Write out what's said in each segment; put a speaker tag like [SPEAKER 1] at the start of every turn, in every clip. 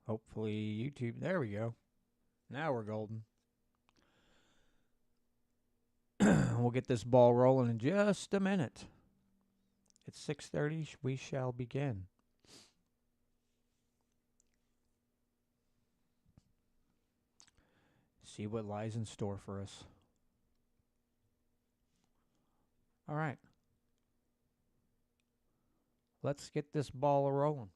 [SPEAKER 1] Hopefully YouTube. There we go. Now we're golden. We'll get this ball rolling in just a minute. It's 6:30. We shall begin. See what lies in store for us. All right. Let's get this ball rolling.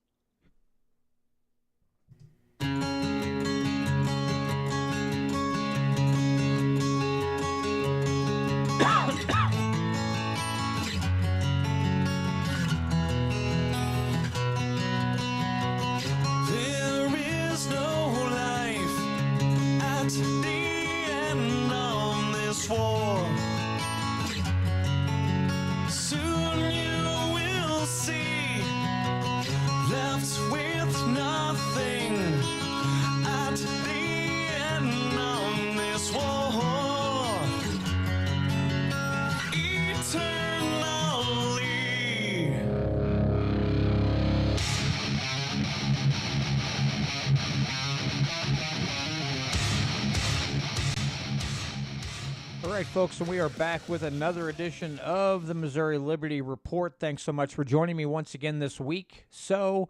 [SPEAKER 1] All right, folks, and we are back with another edition of the Missouri Liberty Report. Thanks so much for joining me once again this week. So,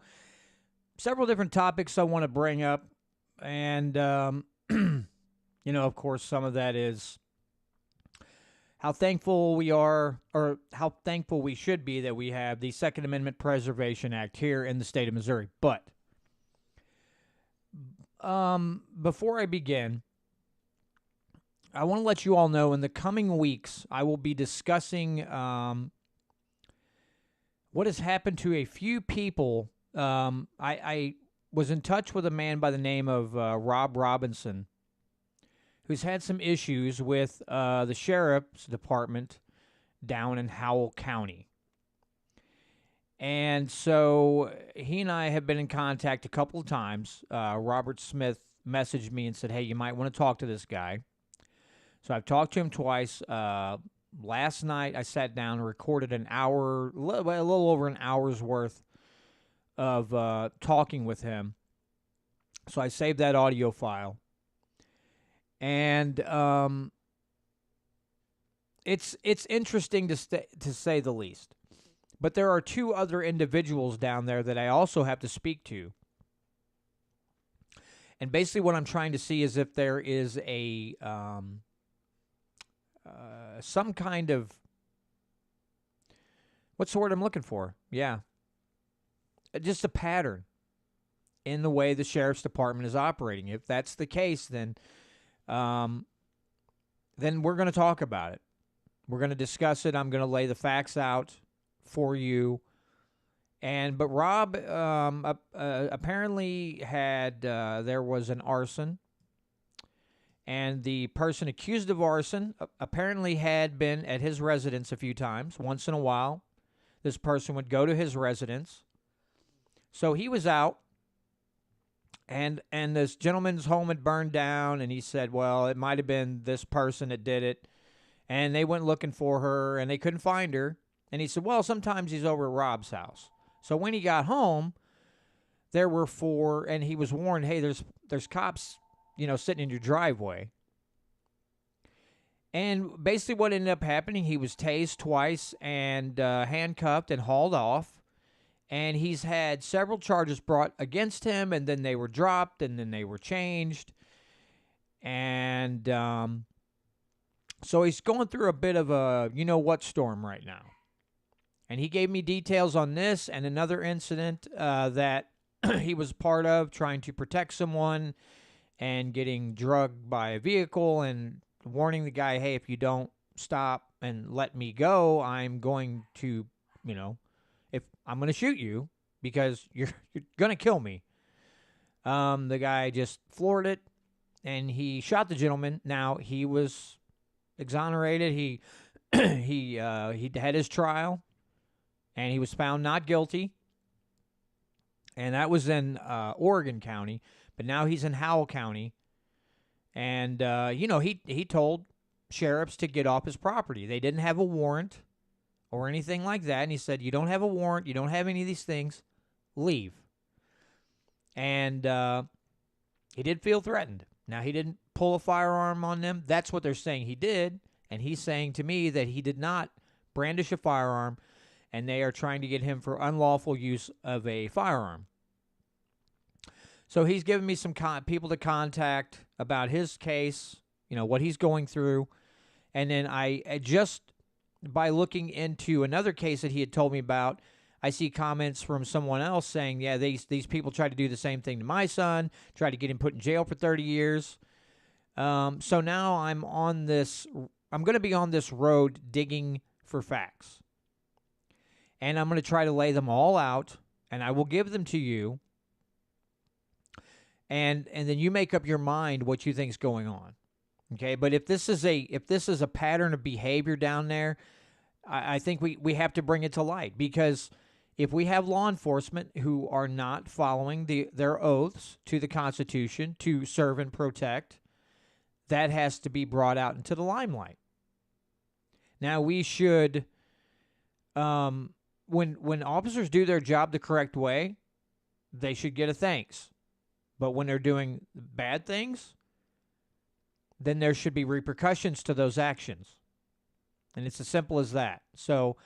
[SPEAKER 1] several different topics I want to bring up, and, of course, some of that is how thankful we are, or how thankful we should be that we have the Second Amendment Preservation Act here in the state of Missouri. But, before I begin, I want to let you all know in the coming weeks, I will be discussing what has happened to a few people. I was in touch with a man by the name of Rob Robinson, who's had some issues with the sheriff's department down in Howell County. And so he and I have been in contact a couple of times. Robert Smith messaged me and said, hey, you might want to talk to this guy. So I've talked to him twice. Last night I sat down and recorded a little over an hour's worth of talking with him. So I saved that audio file. And it's interesting to say the least. But there are two other individuals down there that I also have to speak to. And basically what I'm trying to see is if there is a some kind of, what's the word I'm looking for? Yeah. Just a pattern in the way the sheriff's department is operating. If that's the case, then we're going to talk about it. We're going to discuss it. I'm going to lay the facts out for you. But Rob apparently had, there was an arson. And the person accused of arson apparently had been at his residence a few times. Once in a while, this person would go to his residence. So he was out, and this gentleman's home had burned down, and he said, well, it might have been this person that did it. And they went looking for her, and they couldn't find her. And he said, well, sometimes he's over at Rob's house. So when he got home, there were four, and he was warned, hey, there's cops sitting in your driveway. And basically what ended up happening, he was tased twice and handcuffed and hauled off. And he's had several charges brought against him, and then they were dropped, and then they were changed. And so he's going through a bit of a you-know-what storm right now. And he gave me details on this and another incident that he was part of, trying to protect someone and getting drugged by a vehicle and warning the guy, hey, if you don't stop and let me go, I'm going to, if I'm going to shoot you because you're going to kill me. The guy just floored it, and he shot the gentleman. Now, he was exonerated. He had his trial, and he was found not guilty. And that was in Oregon County. But now he's in Howell County, And, he told sheriffs to get off his property. They didn't have a warrant or anything like that. And he said, you don't have a warrant. You don't have any of these things. Leave. And he did feel threatened. Now, he didn't pull a firearm on them. That's what they're saying he did. And he's saying to me that he did not brandish a firearm, and they are trying to get him for unlawful use of a firearm. So he's given me some people to contact about his case, what he's going through. And then I just, by looking into another case that he had told me about, I see comments from someone else saying, yeah, these people tried to do the same thing to my son, tried to get him put in jail for 30 years. So now I'm going to be on this road digging for facts. And I'm going to try to lay them all out, and I will give them to you. And then you make up your mind what you think is going on. Okay? But if this is a pattern of behavior down there, I think we have to bring it to light, because if we have law enforcement who are not following their oaths to the Constitution to serve and protect, that has to be brought out into the limelight. Now, we should, when officers do their job the correct way, they should get a thanks. But when they're doing bad things, then there should be repercussions to those actions. And it's as simple as that. So,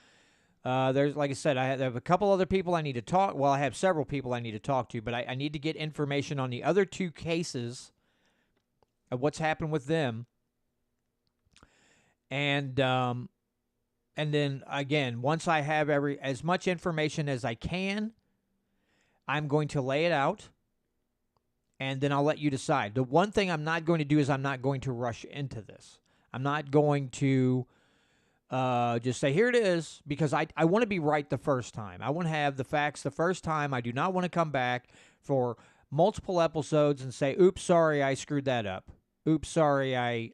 [SPEAKER 1] there's, like I said, I have a couple other people I need to talk. Well, I have several people I need to talk to, but I need to get information on the other two cases of what's happened with them. And then again, once I have as much information as I can, I'm going to lay it out, and then I'll let you decide. The one thing I'm not going to do is I'm not going to rush into this. I'm not going to just say, here it is, because I want to be right the first time. I want to have the facts the first time. I do not want to come back for multiple episodes and say, oops, sorry, I screwed that up. Oops, sorry, I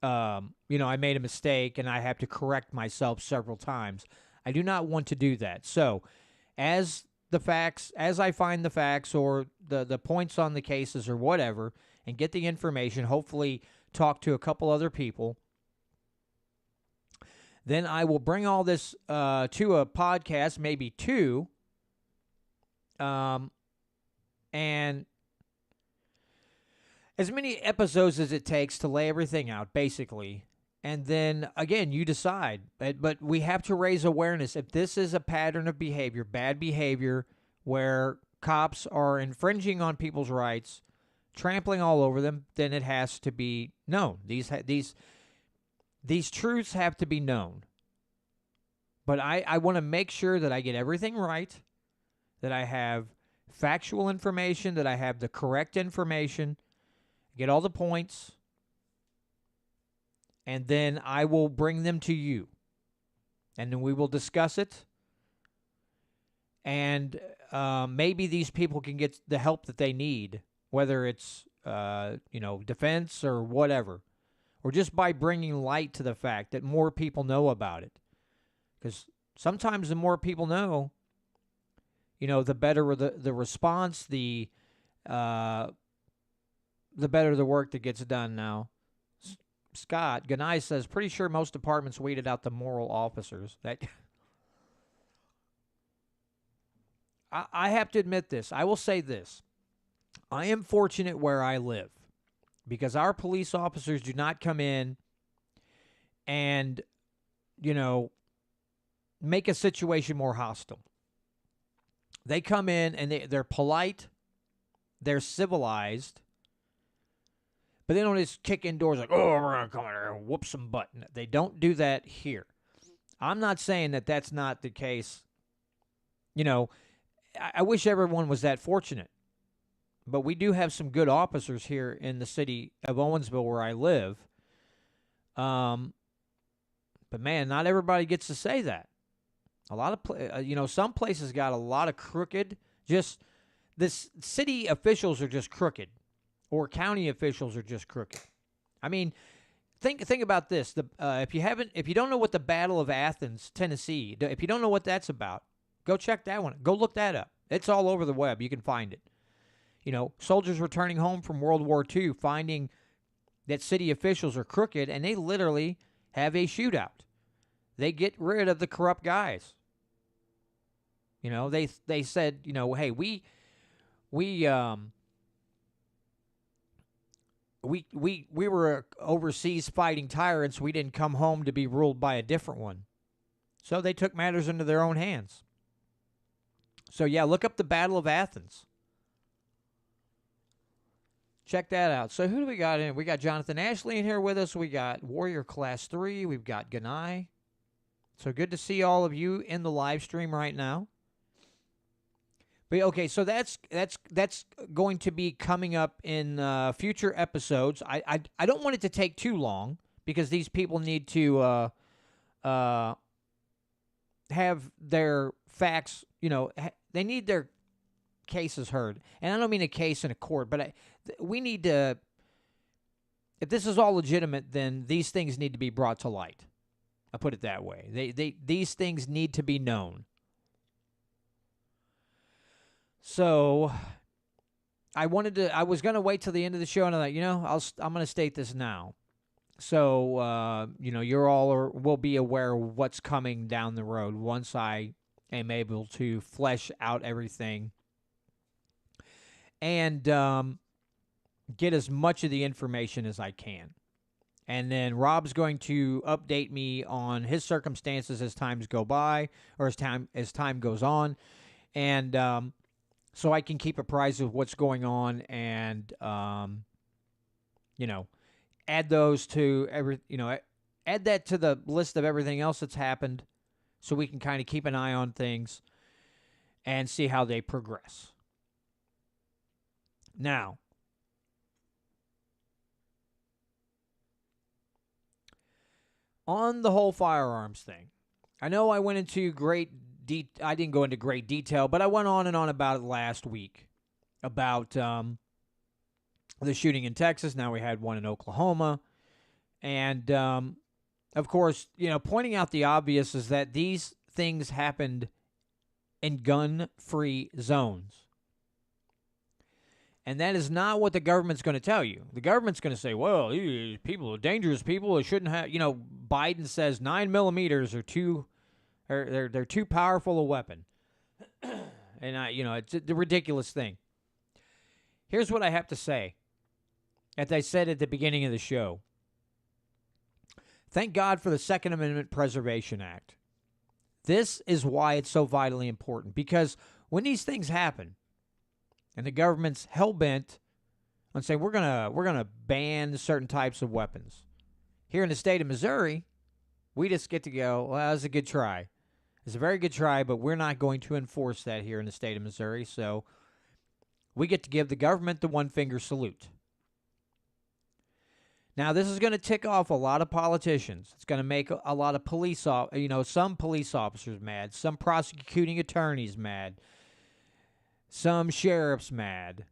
[SPEAKER 1] made a mistake and I have to correct myself several times. I do not want to do that. So, as I find the facts or the points on the cases or whatever, and get the information, hopefully talk to a couple other people, then I will bring all this to a podcast, maybe two, and as many episodes as it takes to lay everything out, basically. And then, again, you decide. But we have to raise awareness. If this is a pattern of behavior, bad behavior, where cops are infringing on people's rights, trampling all over them, then it has to be known. These truths have to be known. But I want to make sure that I get everything right, that I have factual information, that I have the correct information, get all the points, and then I will bring them to you. And then we will discuss it. And maybe these people can get the help that they need, whether it's, defense or whatever. Or just by bringing light to the fact that more people know about it. Because sometimes the more people know, the better the response, the better the work that gets done now. Scott Ganai says, pretty sure most departments weeded out the moral officers. I have to admit this. I will say this. I am fortunate where I live, because our police officers do not come in and, make a situation more hostile. They come in and they're polite, they're civilized, but they don't just kick in doors like, oh, we're going to come in here and whoop some butt. They don't do that here. I'm not saying that that's not the case. I wish everyone was that fortunate. But we do have some good officers here in the city of Owensville where I live. But, man, not everybody gets to say that. A lot of, some places got a lot of crooked, this city officials are just crooked. Or county officials are just crooked. I mean, think about this. If you don't know what the Battle of Athens, Tennessee, if you don't know what that's about, go check that one. Go look that up. It's all over the web. You can find it. Soldiers returning home from World War II finding that city officials are crooked, and they literally have a shootout. They get rid of the corrupt guys. They said, hey, we were overseas fighting tyrants. We didn't come home to be ruled by a different one. So they took matters into their own hands. So yeah, look up the Battle of Athens. Check that out. So who do we got in? We got Jonathan Ashley in here with us. We got Warrior Class 3. We've got Ganai. So good to see all of you in the live stream right now. But okay, so that's going to be coming up in future episodes. I don't want it to take too long because these people need to have their facts. They need their cases heard, and I don't mean a case in a court, but we need to. If this is all legitimate, then these things need to be brought to light. I put it that way. These things need to be known. So, I was going to wait till the end of the show, and I'm like, I'm going to state this now. So, you're all will be aware of what's coming down the road once I am able to flesh out everything and get as much of the information as I can. And then Rob's going to update me on his circumstances as times go by, or as time goes on. And so I can keep apprised of what's going on and, add those to add that to the list of everything else that's happened so we can kind of keep an eye on things and see how they progress. Now, on the whole firearms thing, I know I went into I didn't go into great detail, but I went on and on about it last week, about the shooting in Texas. Now we had one in Oklahoma. And, of course, pointing out the obvious is that these things happened in gun-free zones. And that is not what the government's going to tell you. The government's going to say, well, these people are dangerous people. They shouldn't have, Biden says 9mm are too... They're too powerful a weapon. And it's a ridiculous thing. Here's what I have to say. As I said at the beginning of the show. Thank God for the Second Amendment Preservation Act. This is why it's so vitally important. Because when these things happen, and the government's hell-bent on saying we're gonna ban certain types of weapons. Here in the state of Missouri, we just get to go, well, that was a good try. It's a very good try, but we're not going to enforce that here in the state of Missouri, so we get to give the government the one-finger salute. Now, this is going to tick off a lot of politicians. It's going to make a lot of some police officers mad, some prosecuting attorneys mad, some sheriffs mad.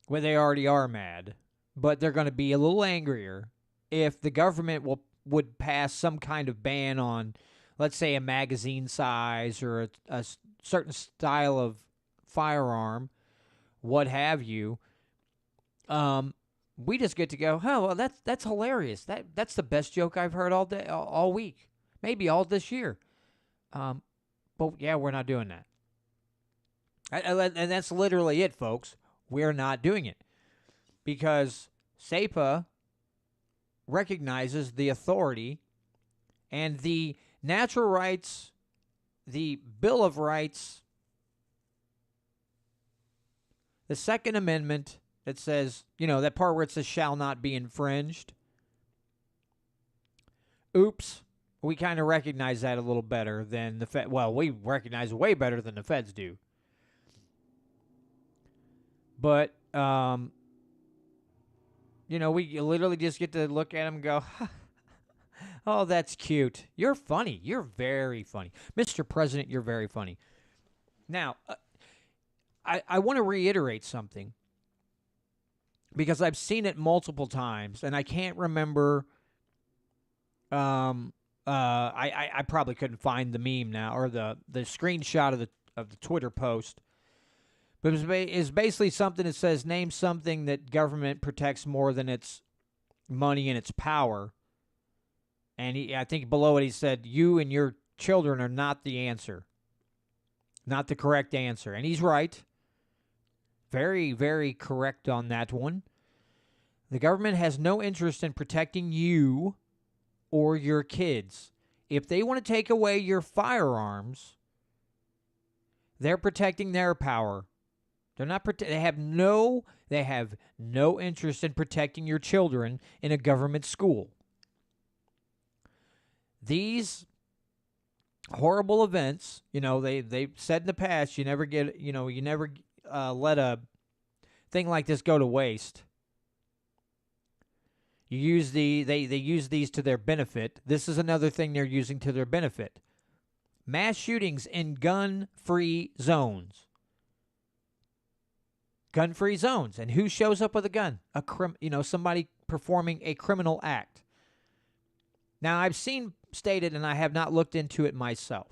[SPEAKER 1] Well, they already are mad, but they're going to be a little angrier if the government would pass some kind of ban on, let's say, a magazine size or a certain style of firearm, what have you. We just get to go, oh, well, that's hilarious. That's the best joke I've heard all day, all week, maybe all this year. But yeah, we're not doing that. And that's literally it, folks. We're not doing it because SEPA recognizes the authority and the natural rights, the Bill of Rights, the Second Amendment that says, that part where it says shall not be infringed. Oops. We kind of recognize that a little better than the Fed. Well, we recognize it way better than the Feds do. But, we literally just get to look at them and go, oh, that's cute. You're funny. You're very funny. Mr. President, you're very funny. Now, I want to reiterate something because I've seen it multiple times, and I can't remember. I probably couldn't find the meme now or the screenshot of the Twitter post. But it's basically something that says name something that government protects more than its money and its power. And I think below it he said, you and your children are not the answer, not the correct answer. And he's right. Very, very correct on that one. The government has no interest in protecting you or your kids. If they want to take away your firearms, they're protecting their power. They're not. They have no interest in protecting your children in a government school. These horrible events, they said in the past, you never let a thing like this go to waste. You use they use these to their benefit. This is another thing they're using to their benefit. Mass shootings in gun-free zones. Gun-free zones. And who shows up with a gun? Somebody performing a criminal act. Now, I've seen stated, and I have not looked into it myself.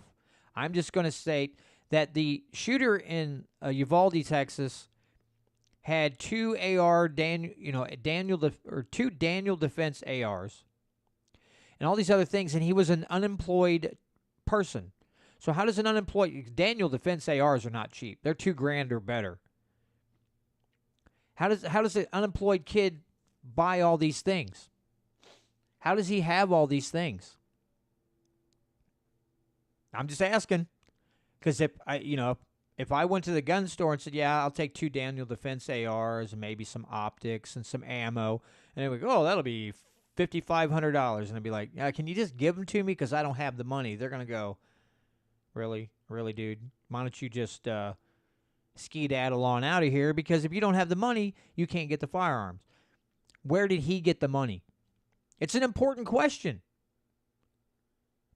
[SPEAKER 1] I'm just going to state that the shooter in Uvalde, Texas, had two Daniel Defense ARs, and all these other things, and he was an unemployed person. So how does an unemployed Daniel Defense ARs are not cheap? They're $2,000 or better. How does an unemployed kid buy all these things? How does he have all these things? I'm just asking, because if I went to the gun store and said, yeah, I'll take two Daniel Defense ARs and maybe some optics and some ammo, and they would go, oh, that'll be $5,500, and I'd be like, yeah, can you just give them to me because I don't have the money? They're gonna go, really, dude? Why don't you just skedaddle on out of here? Because if you don't have the money, you can't get the firearms. Where did he get the money? It's an important question,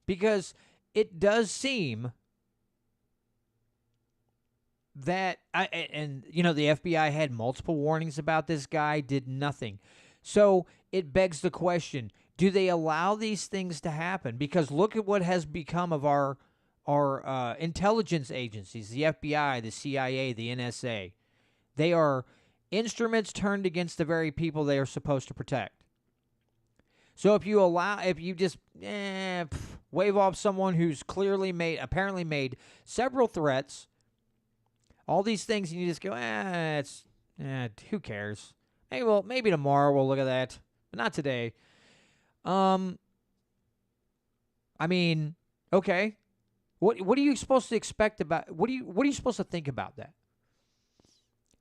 [SPEAKER 1] because it does seem that the FBI had multiple warnings about this guy, did nothing. So it begs the question, do they allow these things to happen? Because look at what has become of our intelligence agencies, the FBI, the CIA, the NSA. They are instruments turned against the very people they are supposed to protect. So if you just wave off someone who's apparently made several threats, all these things, and you just go, who cares? Maybe tomorrow we'll look at that, but not today. Okay. What are you supposed to expect about? What are you supposed to think about that?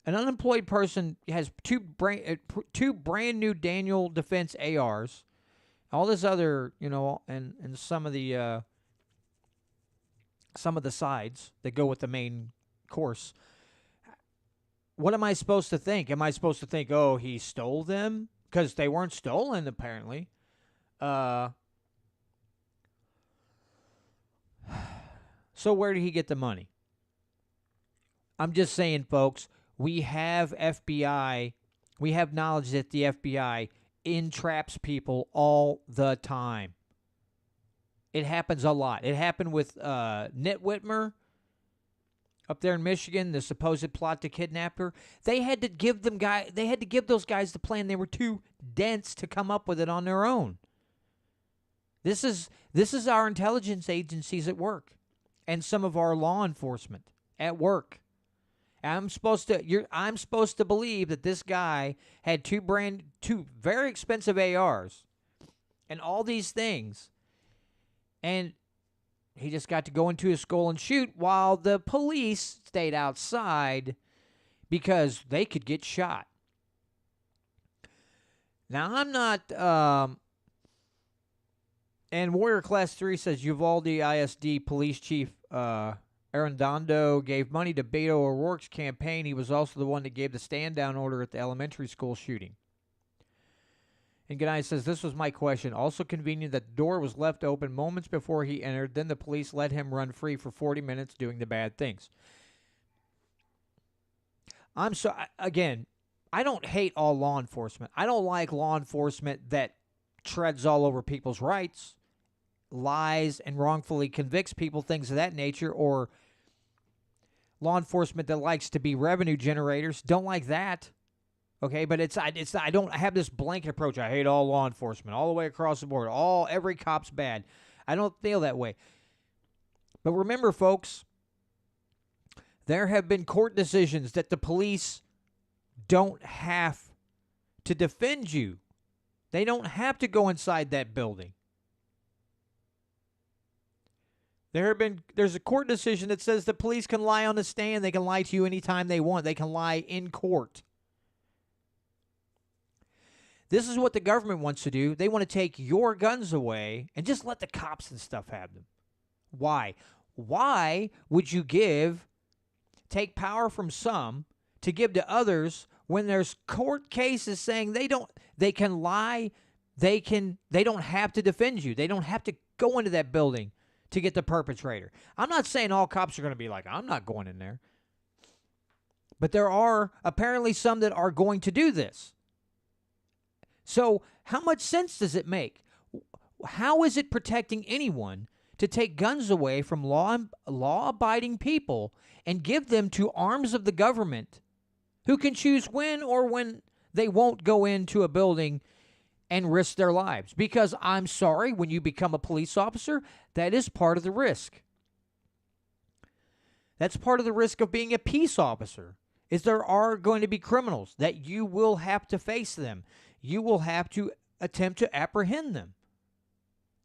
[SPEAKER 1] An unemployed person has two brand new Daniel Defense ARs, all this other, and some of the sides that go with the main course. What am I supposed to think? Am I supposed to think, oh, he stole them? Because they weren't stolen, apparently. So where did he get the money? I'm just saying, folks, we have knowledge that the FBI entraps people all the time. It happens a lot. It happened with Nit Whitmer up there in Michigan, the supposed plot to kidnap her. They had to give those guys the plan. They were too dense to come up with it on their own. This is our intelligence agencies at work, and some of our law enforcement at work. I'm supposed to believe that this guy had two very expensive ARs and all these things, and he just got to go into his school and shoot while the police stayed outside because they could get shot. Now, I'm not... and Warrior Class 3 says Uvalde ISD Police Chief Arredondo gave money to Beto O'Rourke's campaign. He was also the one that gave the stand-down order at the elementary school shooting. And G'day says, this was my question. Also convenient that the door was left open moments before he entered. Then the police let him run free for 40 minutes doing the bad things. Again, I don't hate all law enforcement. I don't like law enforcement that treads all over people's rights, lies, and wrongfully convicts people, things of that nature, or law enforcement that likes to be revenue generators. Don't like that. Okay, but I don't have this blanket approach. I hate all law enforcement all the way across the board. Every cop's bad. I don't feel that way. But remember, folks, there have been court decisions that the police don't have to defend you. They don't have to go inside that building. There's a court decision that says the police can lie on the stand. They can lie to you anytime they want. They can lie in court. This is what the government wants to do. They want to take your guns away and just let the cops and stuff have them. Why? Why would you take power from some to give to others when there's court cases saying they can lie, they don't have to defend you. They don't have to go into that building to get the perpetrator. I'm not saying all cops are going to be like, I'm not going in there. But there are apparently some that are going to do this. So how much sense does it make? How is it protecting anyone to take guns away from law-abiding people and give them to arms of the government who can choose when or when they won't go into a building and risk their lives? Because I'm sorry, when you become a police officer, that is part of the risk. That's part of the risk of being a peace officer, is there are going to be criminals that you will have to face them. You will have to attempt to apprehend them.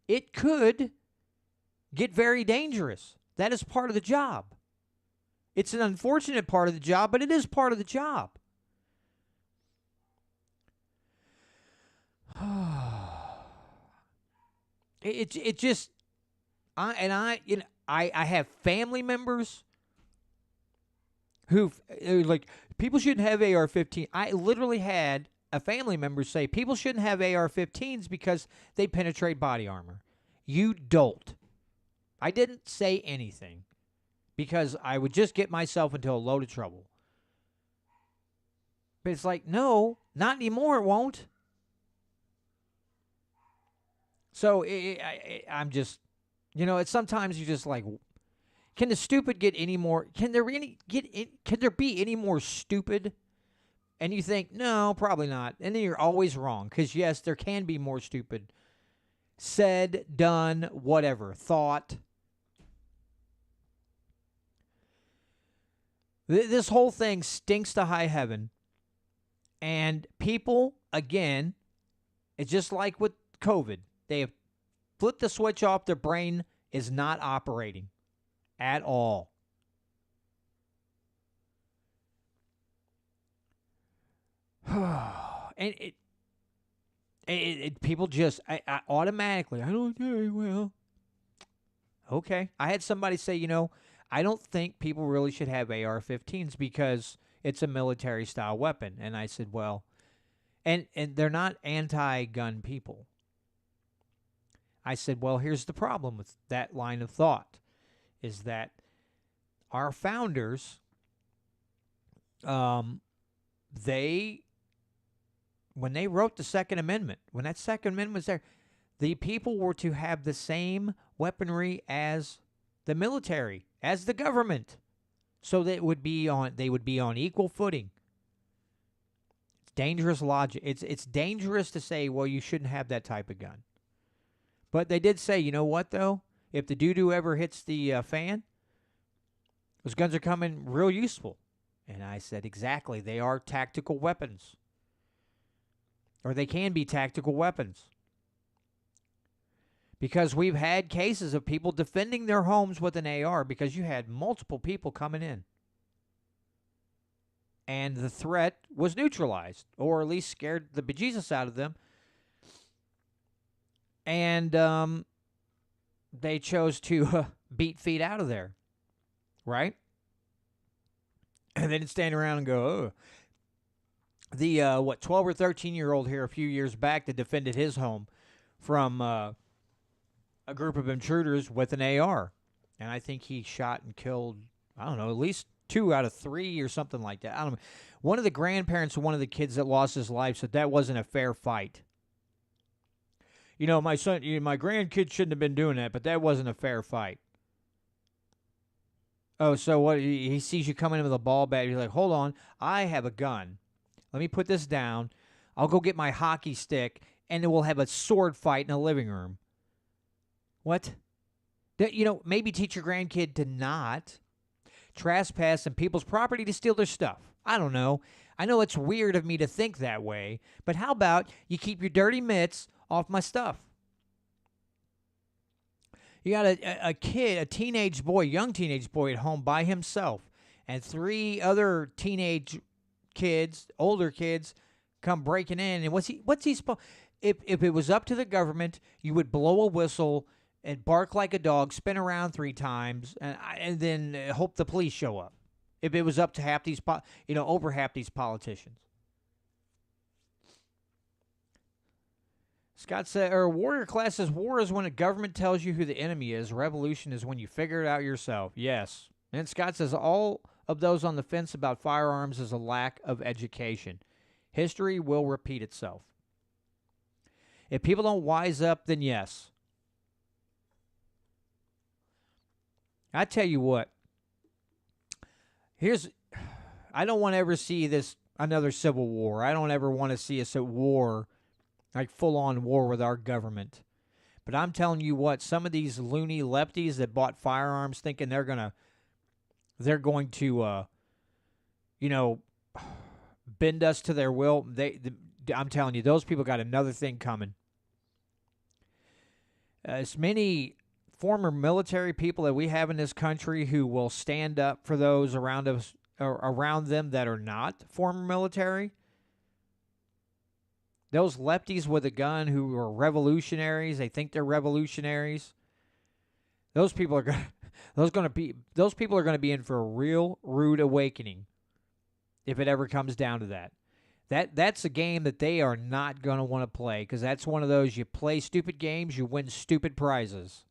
[SPEAKER 1] It could get very dangerous. That is part of the job. It's an unfortunate part of the job, but it is part of the job. It just, I have family members who like, people shouldn't have AR-15. I literally had a family member say people shouldn't have AR-15s because they penetrate body armor. You dolt. I didn't say anything because I would just get myself into a load of trouble. But it's like, no, not anymore, it won't. So I'm just, it's sometimes you just like, can the stupid get any more, can there be any more stupid? And you think, no, probably not. And then you're always wrong. Because, yes, there can be more stupid. Said, done, whatever, thought. This whole thing stinks to high heaven. And people, again, it's just like with COVID. They have flipped the switch off. Their brain is not operating at all. And people just I automatically, I don't know, well, okay. I had somebody say, I don't think people really should have AR-15s because it's a military-style weapon. And I said, well, and they're not anti-gun people. I said, well, here's the problem with that line of thought, is that our founders, when they wrote the Second Amendment, when that Second Amendment was there, the people were to have the same weaponry as the military, as the government, so that they would be on equal footing. It's dangerous logic. It's dangerous to say, well, you shouldn't have that type of gun. But they did say, you know what, though? If the doo-doo ever hits the fan, those guns are coming real useful. And I said, exactly, they are tactical weapons. Or they can be tactical weapons. Because we've had cases of people defending their homes with an AR because you had multiple people coming in. And the threat was neutralized, or at least scared the bejesus out of them. And they chose to beat feet out of there. Right? And they didn't stand around and go, oh. The 12 or 13-year-old here a few years back that defended his home from a group of intruders with an AR. And I think he shot and killed, I don't know, at least 2 out of 3 or something like that. I don't know. One of the grandparents of one of the kids that lost his life said that wasn't a fair fight. My son, my grandkid shouldn't have been doing that, but that wasn't a fair fight. Oh, so what? He sees you coming in with a ball bat. He's like, hold on, I have a gun. Let me put this down. I'll go get my hockey stick, and then we'll have a sword fight in the living room. What? Maybe teach your grandkid to not trespass on people's property to steal their stuff. I don't know. I know it's weird of me to think that way, but how about you keep your dirty mitts off my stuff? You got a kid, a teenage boy, young teenage boy at home by himself, and 3 other teenage kids, older kids, come breaking in. And what's he supposed? If it was up to the government, you would blow a whistle and bark like a dog, spin around 3 times, and then hope the police show up. If it was up to half these, over half these politicians. Scott said, or Warrior Class says, war is when a government tells you who the enemy is. Revolution is when you figure it out yourself. Yes. And Scott says, all of those on the fence about firearms is a lack of education. History will repeat itself. If people don't wise up, then yes. I tell you what, I don't want to ever see another civil war. I don't ever want to see us at war, like full-on war with our government. But I'm telling you what, some of these loony lefties that bought firearms thinking they're going to bend us to their will, I'm telling you, those people got another thing coming. As many former military people that we have in this country who will stand up for those around us or around them that are not former military. Those lefties with a gun who are revolutionaries, they think they're revolutionaries. Those people are going to be in for a real rude awakening if it ever comes down to that. That's a game that they are not going to want to play, because that's one of those, you play stupid games, you win stupid prizes.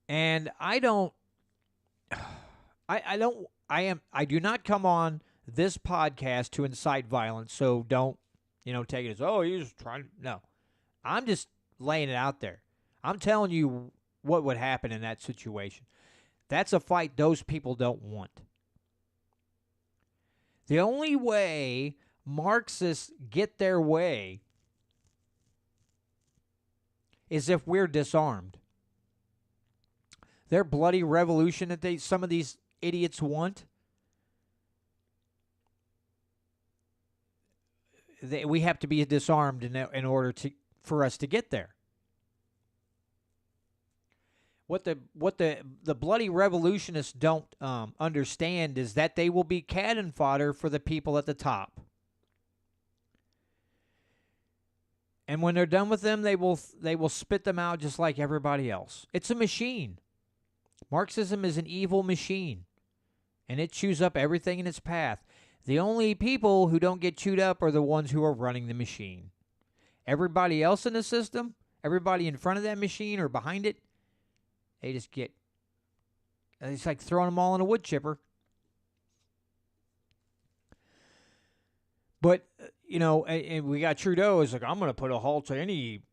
[SPEAKER 1] And I do not come on this podcast to incite violence, so don't, take it as, oh, he's trying. No. I'm just laying it out there. I'm telling you what would happen in that situation. That's a fight those people don't want. The only way Marxists get their way is if we're disarmed. Their bloody revolution that some of these idiots want, we have to be disarmed in order for us to get there. What the bloody revolutionists don't understand is that they will be cannon fodder for the people at the top. And when they're done with them, they will spit them out just like everybody else. It's a machine. Marxism is an evil machine, and it chews up everything in its path. The only people who don't get chewed up are the ones who are running the machine. Everybody else in the system, everybody in front of that machine or behind it, they just get, it's like throwing them all in a wood chipper. But, and we got Trudeau is like, I'm going to put a halt to any,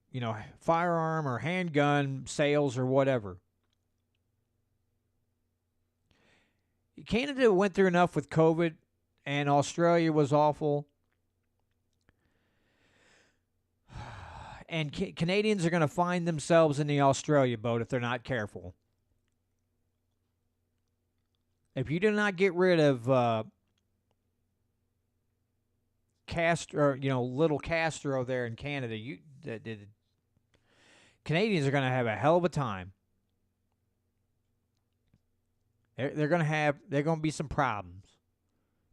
[SPEAKER 1] firearm or handgun sales or whatever. Canada went through enough with COVID, and Australia was awful. And Canadians are going to find themselves in the Australia boat if they're not careful. If you do not get rid of Castro, little Castro there in Canada, Canadians are going to have a hell of a time. They're going to be some problems.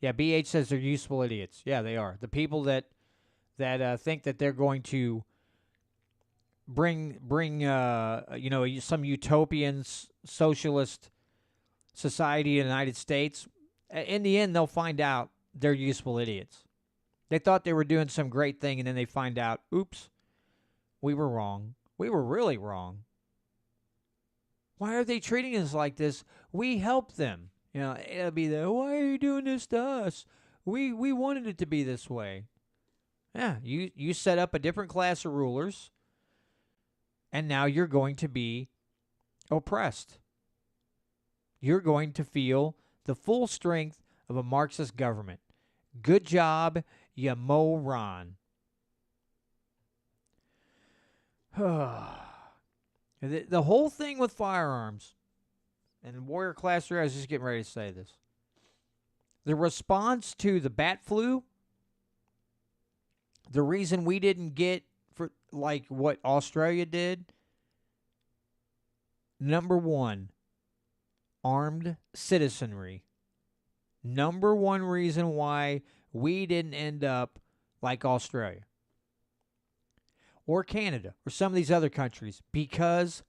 [SPEAKER 1] Yeah, BH says they're useful idiots. Yeah, they are. The people that think that they're going to bring some utopian socialist society in the United States, in the end they'll find out they're useful idiots. They thought they were doing some great thing, and then they find out, oops, we were wrong. We were really wrong. Why are they treating us like this? We helped them. It'll be why are you doing this to us? We wanted it to be this way. Yeah, you set up a different class of rulers, and now you're going to be oppressed. You're going to feel the full strength of a Marxist government. Good job, you moron. The whole thing with firearms, and Warrior Class 3, I was just getting ready to say this. The response to the bat flu, the reason we didn't get for like what Australia did, number one, armed citizenry. Number one reason why we didn't end up like Australia or Canada or some of these other countries, because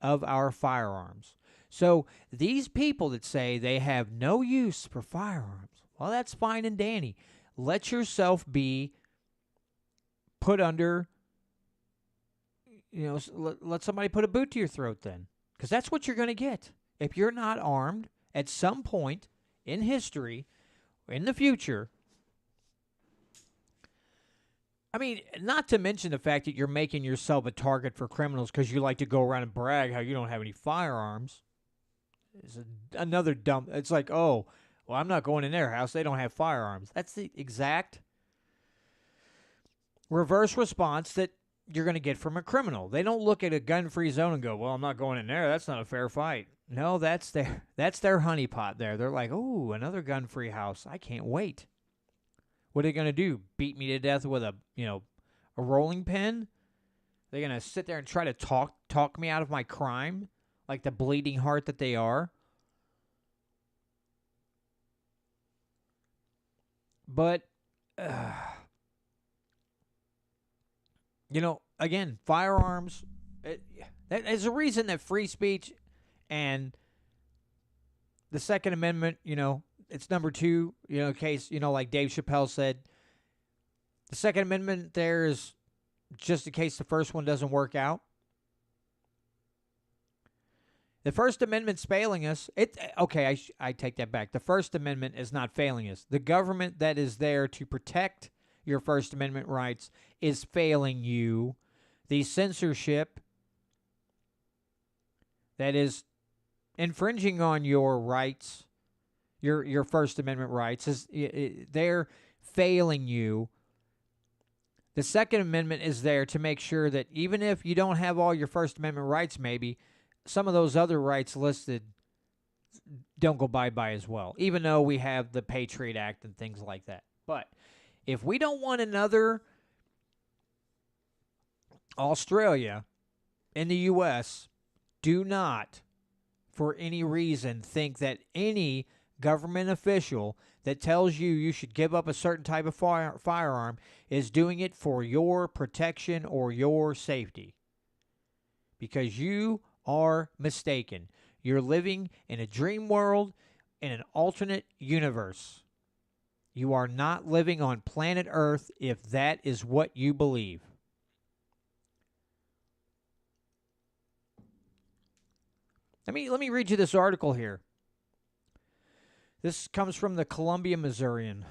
[SPEAKER 1] of our firearms. So these people that say they have no use for firearms, well, that's fine and dandy. Let yourself be put under, let somebody put a boot to your throat then, because that's what you're going to get. If you're not armed at some point in history, in the future, I mean, not to mention the fact that you're making yourself a target for criminals because you like to go around and brag how you don't have any firearms. It's another dumb. It's like, oh, well, I'm not going in their house. They don't have firearms. That's the exact reverse response that you're going to get from a criminal. They don't look at a gun-free zone and go, well, I'm not going in there. That's not a fair fight. No, that's their honeypot there. They're like, oh, another gun-free house. I can't wait. What are they going to do? Beat me to death with a rolling pin? They're going to sit there and try to talk me out of my crime like the bleeding heart that they are? But, again, firearms, that is a reason that free speech and the Second Amendment, it's number two, in case, like Dave Chappelle said, the Second Amendment there is just in case the first one doesn't work out. The First Amendment's failing us. I take that back. The First Amendment is not failing us. The government that is there to protect your First Amendment rights is failing you. The censorship that is infringing on your rights, your First Amendment rights, they're failing you. The Second Amendment is there to make sure that even if you don't have all your First Amendment rights, maybe some of those other rights listed don't go bye-bye as well, even though we have the Patriot Act and things like that. But if we don't want another Australia in the U.S., do not, for any reason, think that any government official that tells you should give up a certain type of firearm is doing it for your protection or your safety. Because you are mistaken. You're living in a dream world, in an alternate universe. You are not living on planet Earth if that is what you believe. Let me read you this article here. This comes from the Columbia Missourian,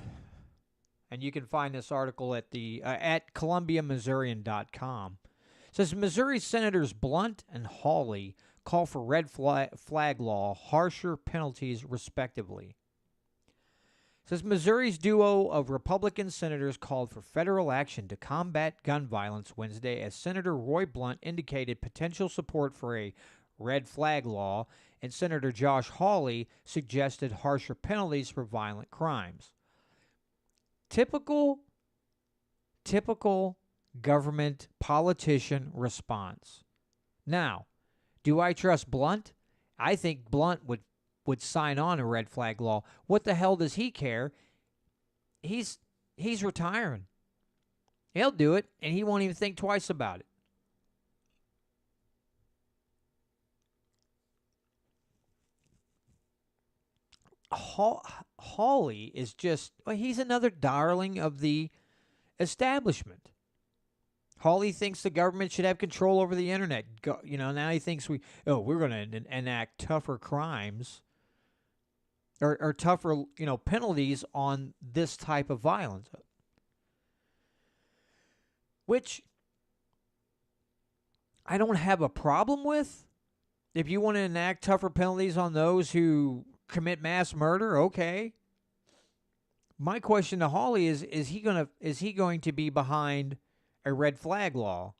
[SPEAKER 1] and you can find this article at columbiamissourian.com. It says Missouri Senators Blunt and Hawley call for red flag law, harsher penalties, respectively. It says Missouri's duo of Republican senators called for federal action to combat gun violence Wednesday as Senator Roy Blunt indicated potential support for a red flag law, and Senator Josh Hawley suggested harsher penalties for violent crimes. Typical government politician response. Now, do I trust Blunt? I think Blunt would sign on a red flag law. What the hell does he care? He's retiring. He'll do it, and he won't even think twice about it. Hawley is just, he's another darling of the establishment. Hawley thinks the government should have control over the internet. Now he thinks we're going to enact tougher crimes or tougher, penalties on this type of violence. Which I don't have a problem with, If you want to enact tougher penalties on those who commit mass murder, okay. My question to Hawley is he going to be behind a red flag law?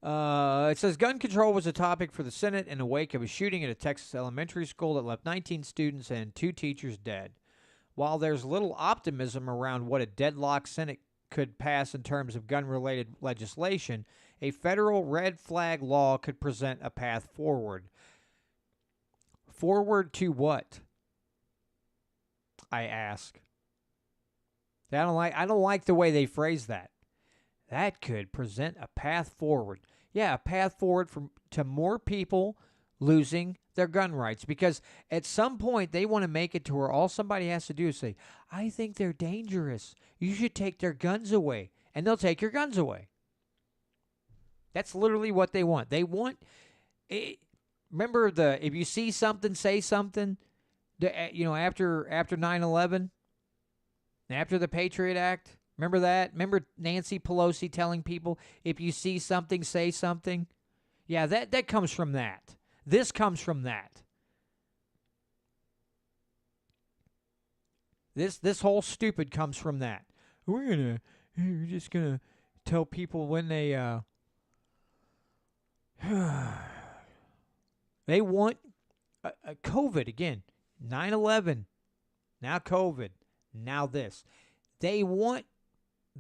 [SPEAKER 1] It says gun control was a topic for the Senate in the wake of a shooting at a Texas elementary school that left 19 students and 2 teachers dead. While there's little optimism around what a deadlocked Senate could pass in terms of gun-related legislation, a federal red flag law could present a path forward. Forward to what? I ask. I don't like the way they phrase that. That could present a path forward. Yeah, a path forward to more people losing their gun rights. Because at some point, they want to make it to where all somebody has to do is say, I think they're dangerous. You should take their guns away. And they'll take your guns away. That's literally what they want. They want... remember, if you see something, say something. After 9/11, after the Patriot Act... Remember that? Remember Nancy Pelosi telling people, if you see something, say something? Yeah, that comes from that. This comes from that. This whole stupid comes from that. We're just gonna tell people when they they want COVID again. 9/11, now COVID, now this. They want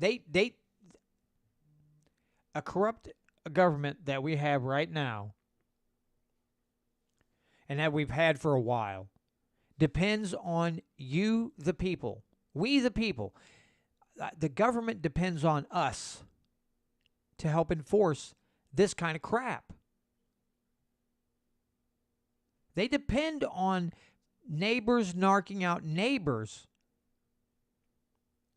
[SPEAKER 1] a corrupt government that we have right now and that we've had for a while depends on you, the people. We, the people. The government depends on us to help enforce this kind of crap. They depend on neighbors narking out neighbors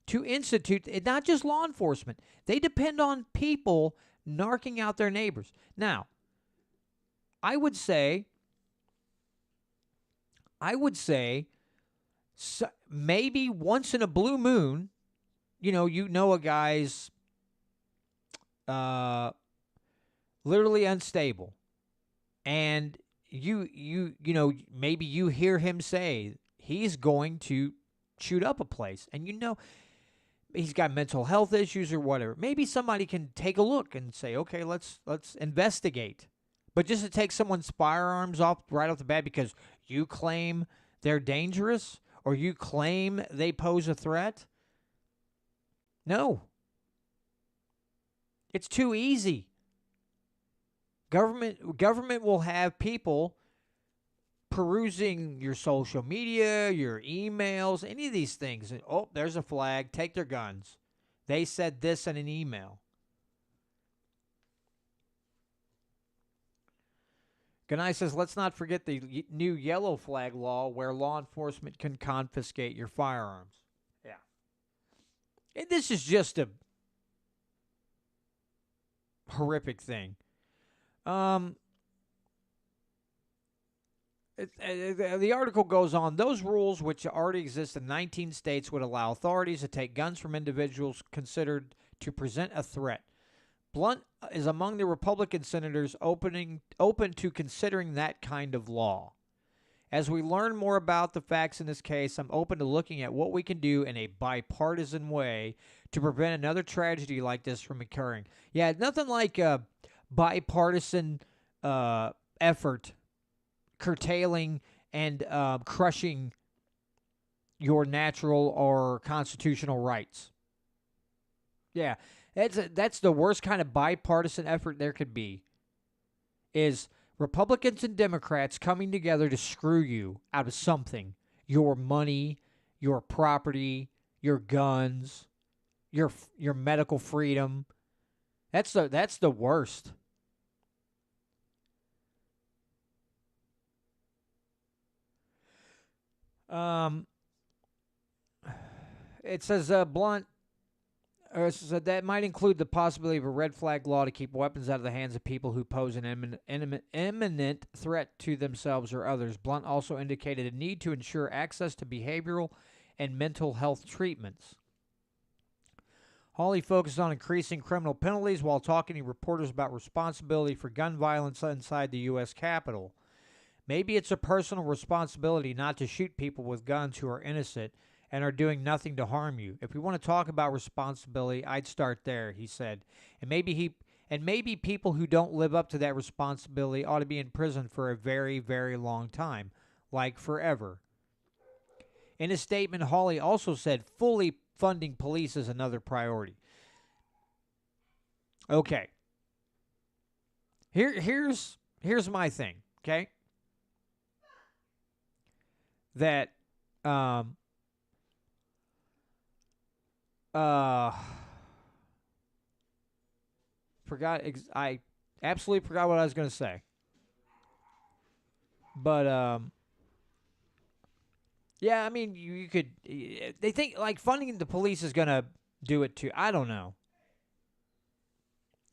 [SPEAKER 1] to institute, not just law enforcement. They depend on people narking out their neighbors. Now, I would say maybe once in a blue moon, a guy's literally unstable, and maybe you hear him say he's going to shoot up a place, and he's got mental health issues or whatever. Maybe somebody can take a look and say, okay, let's investigate. But just to take someone's firearms off right off the bat because you claim they're dangerous or you claim they pose a threat? No. It's too easy. Government will have people perusing your social media, your emails, any of these things. And, oh, there's a flag. Take their guns. They said this in an email. Ganai says, let's not forget the new yellow flag law where law enforcement can confiscate your firearms. Yeah. And this is just a horrific thing. The article goes on, those rules, which already exist in 19 states, would allow authorities to take guns from individuals considered to present a threat. Blunt is among the Republican senators open to considering that kind of law. As we learn more about the facts in this case, I'm open to looking at what we can do in a bipartisan way to prevent another tragedy like this from occurring. Yeah, nothing like a bipartisan effort curtailing and crushing your natural or constitutional rights. Yeah, that's the worst kind of bipartisan effort there could be, is Republicans and Democrats coming together to screw you out of something. Your money, your property, your guns, your medical freedom. That's the worst. It says Blunt so that might include the possibility of a red flag law to keep weapons out of the hands of people who pose an imminent threat to themselves or others. Blunt also indicated a need to ensure access to behavioral and mental health treatments. Hawley focused on increasing criminal penalties while talking to reporters about responsibility for gun violence inside the U.S. Capitol. Maybe it's a personal responsibility not to shoot people with guns who are innocent and are doing nothing to harm you. If we want to talk about responsibility, I'd start there, he said. And maybe people who don't live up to that responsibility ought to be in prison for a very, very long time, like forever. In a statement, Hawley also said fully funding police is another priority. Okay. Here's my thing, okay? That uh I absolutely forgot what I was going to say. But yeah, I mean, you could. They think like funding the police is gonna do it too. I don't know.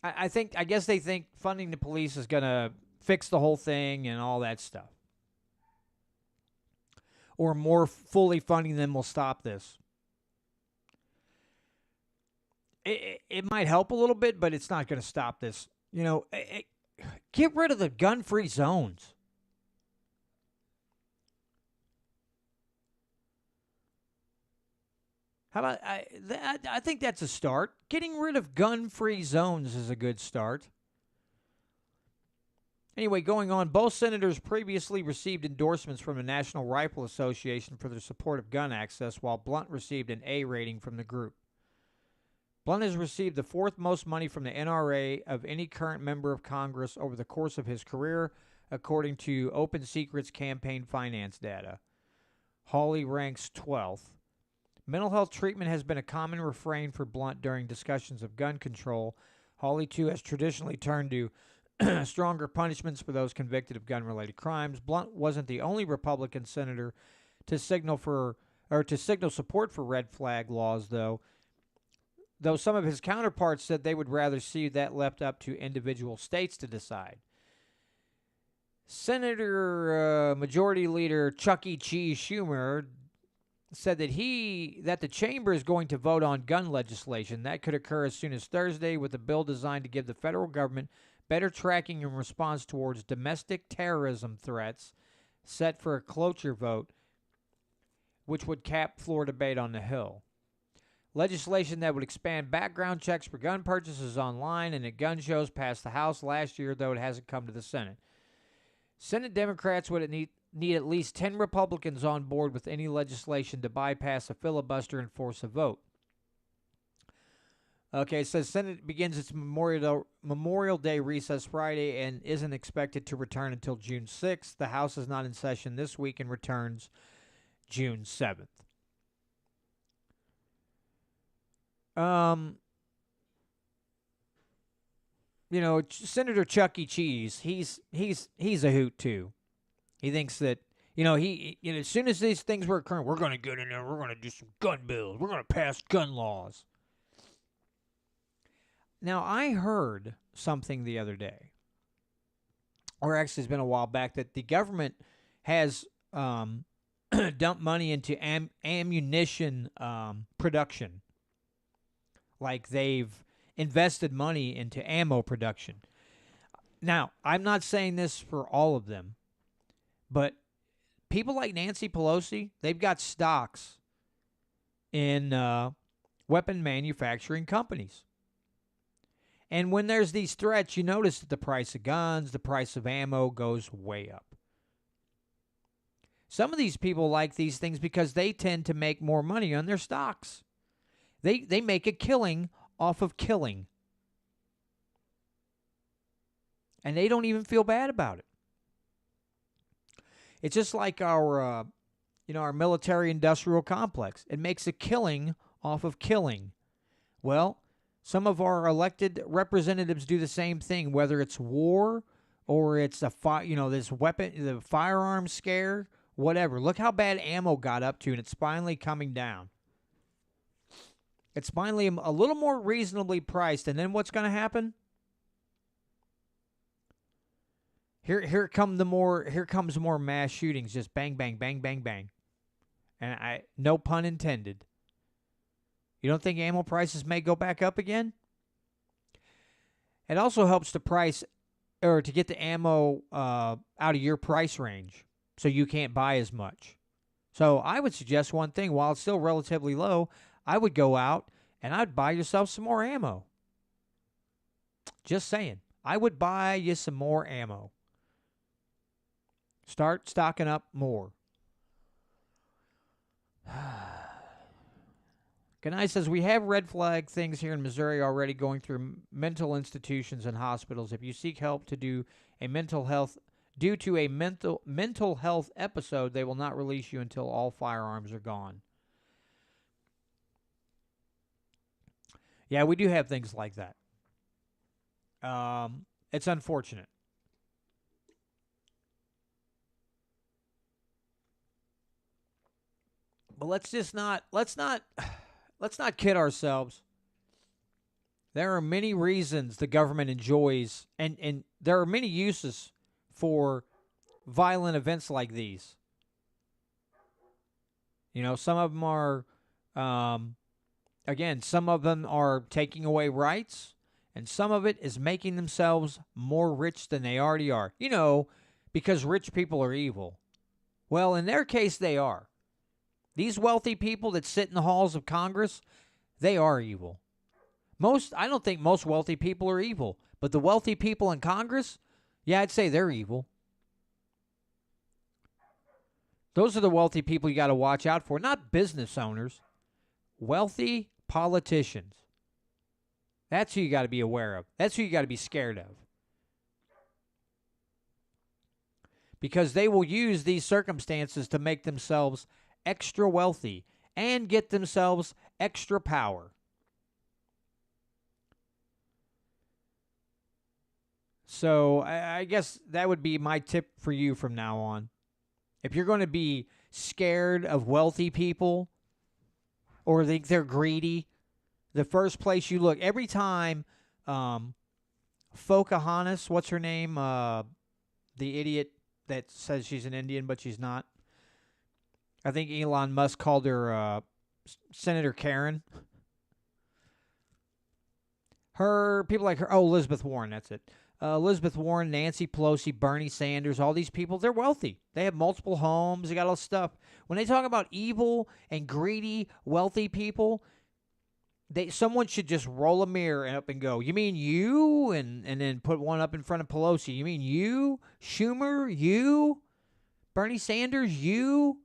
[SPEAKER 1] I guess they think funding the police is gonna fix the whole thing and all that stuff, or more fully funding them will stop this. It might help a little bit, but it's not going to stop this. Get rid of the gun-free zones. How about I think that's a start. Getting rid of gun-free zones is a good start. Anyway, going on, both senators previously received endorsements from the National Rifle Association for their support of gun access, while Blunt received an A rating from the group. Blunt has received the fourth most money from the NRA of any current member of Congress over the course of his career, according to Open Secrets campaign finance data. Hawley ranks 12th. Mental health treatment has been a common refrain for Blunt during discussions of gun control. Hawley, too, has traditionally turned to stronger punishments for those convicted of gun-related crimes. Blunt wasn't the only Republican senator to signal support for red flag laws, though some of his counterparts said they would rather see that left up to individual states to decide. Senator Majority Leader Chuck E. Cheese Schumer said that the chamber is going to vote on gun legislation. That could occur as soon as Thursday, with a bill designed to give the federal government better tracking in response towards domestic terrorism threats, set for a cloture vote, which would cap floor debate on the Hill. Legislation that would expand background checks for gun purchases online and at gun shows passed the House last year, though it hasn't come to the Senate. Senate Democrats would need at least 10 Republicans on board with any legislation to bypass a filibuster and force a vote. Okay, it says Senate begins its Memorial Day recess Friday and isn't expected to return until June 6th. The House is not in session this week and returns June 7th. Senator Chuck E. Cheese, he's a hoot too. He thinks that as soon as these things were occurring, we're going to get in there, we're going to do some gun bills, we're going to pass gun laws. Now, I heard something the other day, or actually it's been a while back, that the government has dumped money into ammunition production. Like they've invested money into ammo production. Now, I'm not saying this for all of them, but people like Nancy Pelosi, they've got stocks in weapon manufacturing companies. And when there's these threats, you notice that the price of guns, the price of ammo goes way up. Some of these people like these things because they tend to make more money on their stocks. They make a killing off of killing. And they don't even feel bad about it. It's just like our military industrial complex. It makes a killing off of killing. Well, some of our elected representatives do the same thing, whether it's war or it's this weapon, the firearm scare, whatever. Look how bad ammo got up to, and it's finally coming down. It's finally a little more reasonably priced, and then what's going to happen? Here comes more mass shootings, just bang, bang, bang, bang, bang, and no pun intended. You don't think ammo prices may go back up again? It also helps to price or to get the ammo out of your price range so you can't buy as much. So I would suggest one thing. While it's still relatively low, I would go out and I'd buy yourself some more ammo. Just saying. I would buy you some more ammo. Start stocking up more. Ganai says, we have red flag things here in Missouri already going through mental institutions and hospitals. If you seek help to do a mental health due to a mental health episode, they will not release you until all firearms are gone. Yeah, we do have things like that. It's unfortunate. But let's not kid ourselves. There are many reasons the government enjoys, and there are many uses for violent events like these. You know, some of them are, again, some of them are taking away rights, and some of it is making themselves more rich than they already are. You know, because rich people are evil. Well, in their case, they are. These wealthy people that sit in the halls of Congress, they are evil. I don't think most wealthy people are evil, but the wealthy people in Congress, yeah, I'd say they're evil. Those are the wealthy people you got to watch out for, not business owners. Wealthy politicians. That's who you got to be aware of. That's who you got to be scared of. Because they will use these circumstances to make themselves extra wealthy and get themselves extra power. So I guess that would be my tip for you from now on. If you're going to be scared of wealthy people or think they're greedy, the first place you look, every time Pocahontas, what's her name? The idiot that says she's an Indian, but she's not. I think Elon Musk called her Senator Karen. People like her, Elizabeth Warren, that's it. Elizabeth Warren, Nancy Pelosi, Bernie Sanders, all these people, they're wealthy. They have multiple homes. They got all this stuff. When they talk about evil and greedy, wealthy people, someone should just roll a mirror up and go, you mean you? And then put one up in front of Pelosi. You mean you? Schumer? You? Bernie Sanders? You?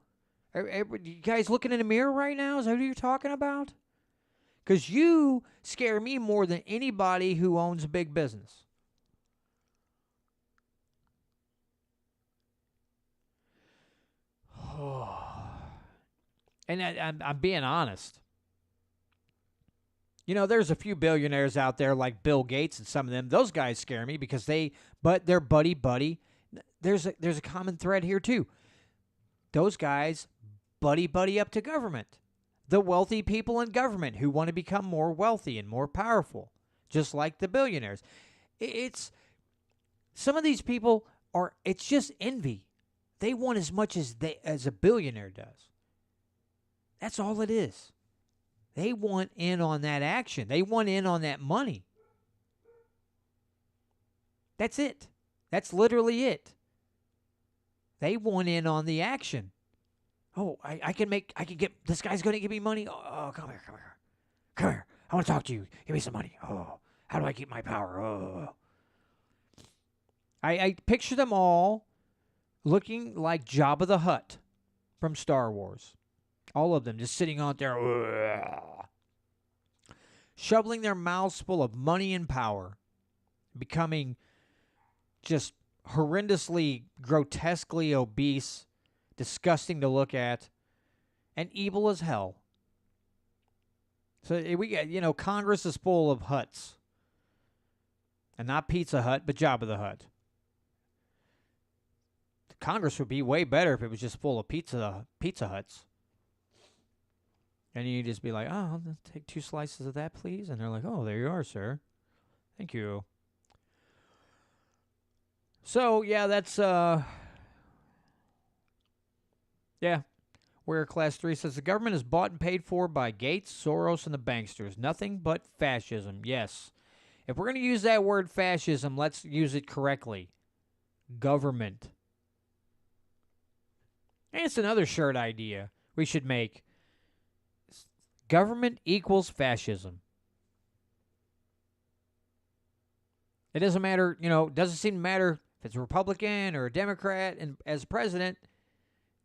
[SPEAKER 1] You guys looking in the mirror right now? Is that who you're talking about? Because you scare me more than anybody who owns a big business. And I'm being honest. You know, there's a few billionaires out there like Bill Gates and some of them. Those guys scare me because they're buddy. There's a common thread here too. Those guys buddy up to government. The wealthy people in government who want to become more wealthy and more powerful, just like the billionaires. It's some of these people it's just envy. They want as much as a billionaire does. That's all it is. They want in on that action. They want in on that money. That's it. That's literally it. They want in on the action. Oh, I can get, this guy's going to give me money. Oh, come here. I want to talk to you. Give me some money. Oh, how do I keep my power? Oh. I picture them all looking like Jabba the Hutt from Star Wars. All of them just sitting out there, shoveling their mouths full of money and power, becoming just horrendously, grotesquely obese, disgusting to look at, and evil as hell. So we got, Congress is full of Hutts. And not Pizza Hut, but Jabba the Hutt. Congress would be way better if it was just full of Pizza Huts. And you just be like, I'll take 2 slices of that, please. And they're like, oh, there you are, sir. Thank you. So, yeah, that's, yeah. Where Class 3 says the government is bought and paid for by Gates, Soros, and the banksters. Nothing but fascism. Yes. If we're going to use that word fascism, let's use it correctly. Government. And it's another shirt idea we should make. Government equals fascism. It doesn't matter, it doesn't seem to matter if it's a Republican or a Democrat and as president.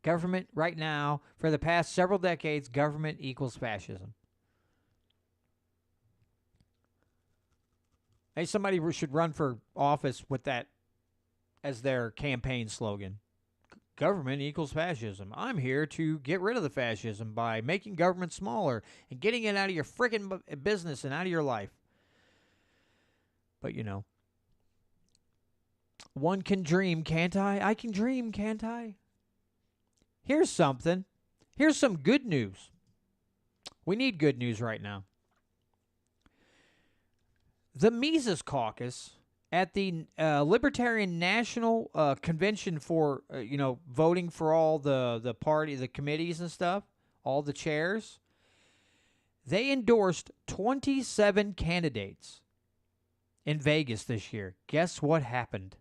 [SPEAKER 1] Government right now, for the past several decades, government equals fascism. Hey, somebody should run for office with that as their campaign slogan. Government equals fascism. I'm here to get rid of the fascism by making government smaller and getting it out of your freaking business and out of your life. But, one can dream, can't I? I can dream, can't I? Here's something. Here's some good news. We need good news right now. The Mises Caucus at the Libertarian National Convention for, voting for all the committees and stuff, all the chairs, they endorsed 27 candidates in Vegas this year. Guess what happened?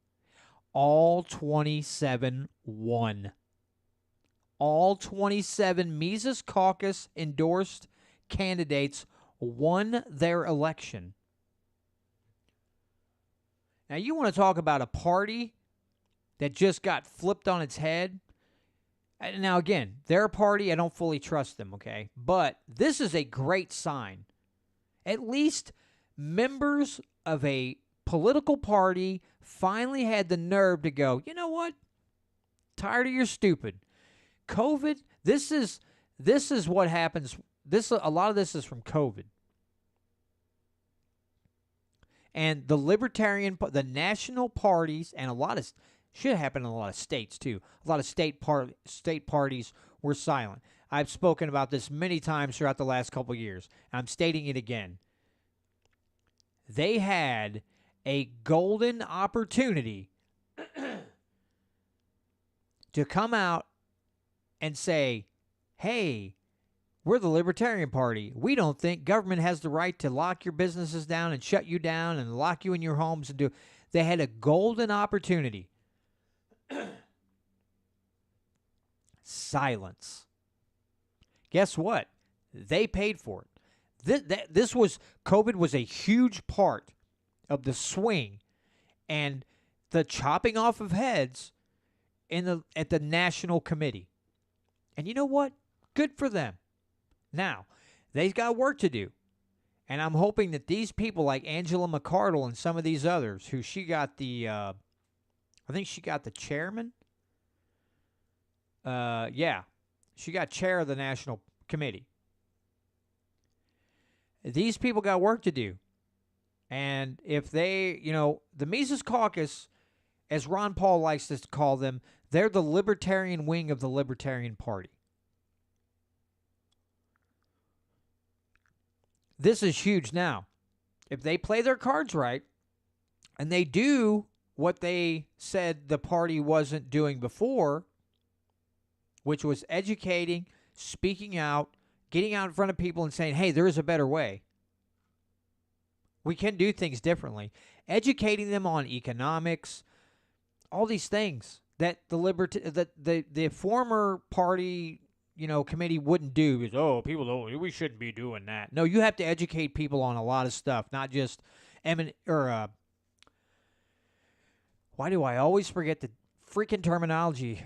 [SPEAKER 1] All 27 won. All 27 Mises Caucus endorsed candidates won their election. Now, you want to talk about a party that just got flipped on its head? Now, again, their party, I don't fully trust them, okay? But this is a great sign. At least members of a political party finally had the nerve to go, you know what? Tired of your stupid. COVID, this is what happens. A lot of this is from COVID. And the national parties, and should happen in a lot of states too. A lot of state parties were silent. I've spoken about this many times throughout the last couple of years. I'm stating it again. They had a golden opportunity to come out and say, hey, we're the Libertarian Party. We don't think government has the right to lock your businesses down and shut you down and lock you in your homes and do. They had a golden opportunity. Silence. Guess what? They paid for it. COVID was a huge part of the swing and the chopping off of heads at the National Committee. And you know what? Good for them. Now, they've got work to do. And I'm hoping that these people like Angela McArdle and some of these others who she got I think she got the chairman. She got chair of the National Committee. These people got work to do. And if they, the Mises Caucus, as Ron Paul likes to call them, they're the libertarian wing of the Libertarian Party. This is huge now. If they play their cards right, and they do what they said the party wasn't doing before, which was educating, speaking out, getting out in front of people and saying, hey, there is a better way. We can do things differently. Educating them on economics, all these things that the former party committee wouldn't do is, people don't, we shouldn't be doing that. No, you have to educate people on a lot of stuff, not just why do I always forget the freaking terminology?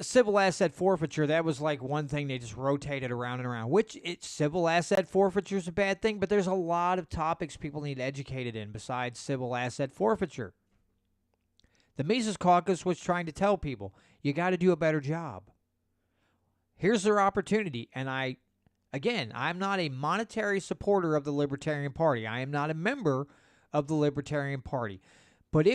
[SPEAKER 1] Civil asset forfeiture, that was like one thing they just rotated around and around, civil asset forfeiture is a bad thing, but there's a lot of topics people need educated in besides civil asset forfeiture. The Mises Caucus was trying to tell people, you got to do a better job. Here's their opportunity, and I'm not a monetary supporter of the Libertarian Party. I am not a member of the Libertarian Party. But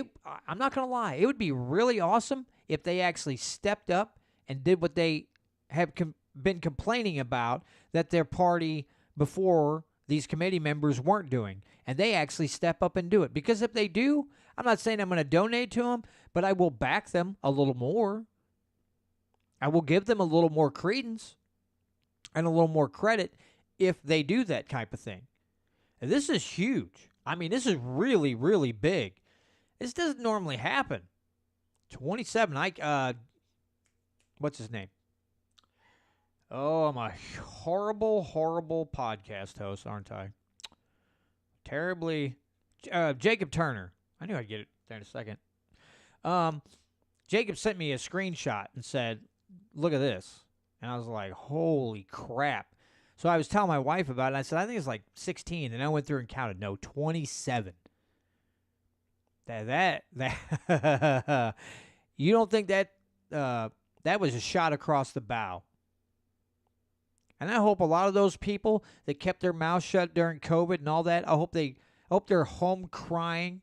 [SPEAKER 1] I'm not going to lie, it would be really awesome if they actually stepped up and did what they have been complaining about that their party before these committee members weren't doing. And they actually step up and do it. Because if they do, I'm not saying I'm going to donate to them, but I will back them a little more. I will give them a little more credence and a little more credit if they do that type of thing. And this is huge. I mean, this is really, really big. This doesn't normally happen. 27. What's his name? Oh, I'm a horrible, horrible podcast host, aren't I? Terribly. Jacob Turner. I knew I'd get it there in a second. Jacob sent me a screenshot and said, look at this. And I was like, holy crap. So I was telling my wife about it. And I said, I think it's like 16. And I went through and counted. No, 27. That you don't think that that was a shot across the bow? And I hope a lot of those people that kept their mouth shut during COVID and all that, I hope they're home crying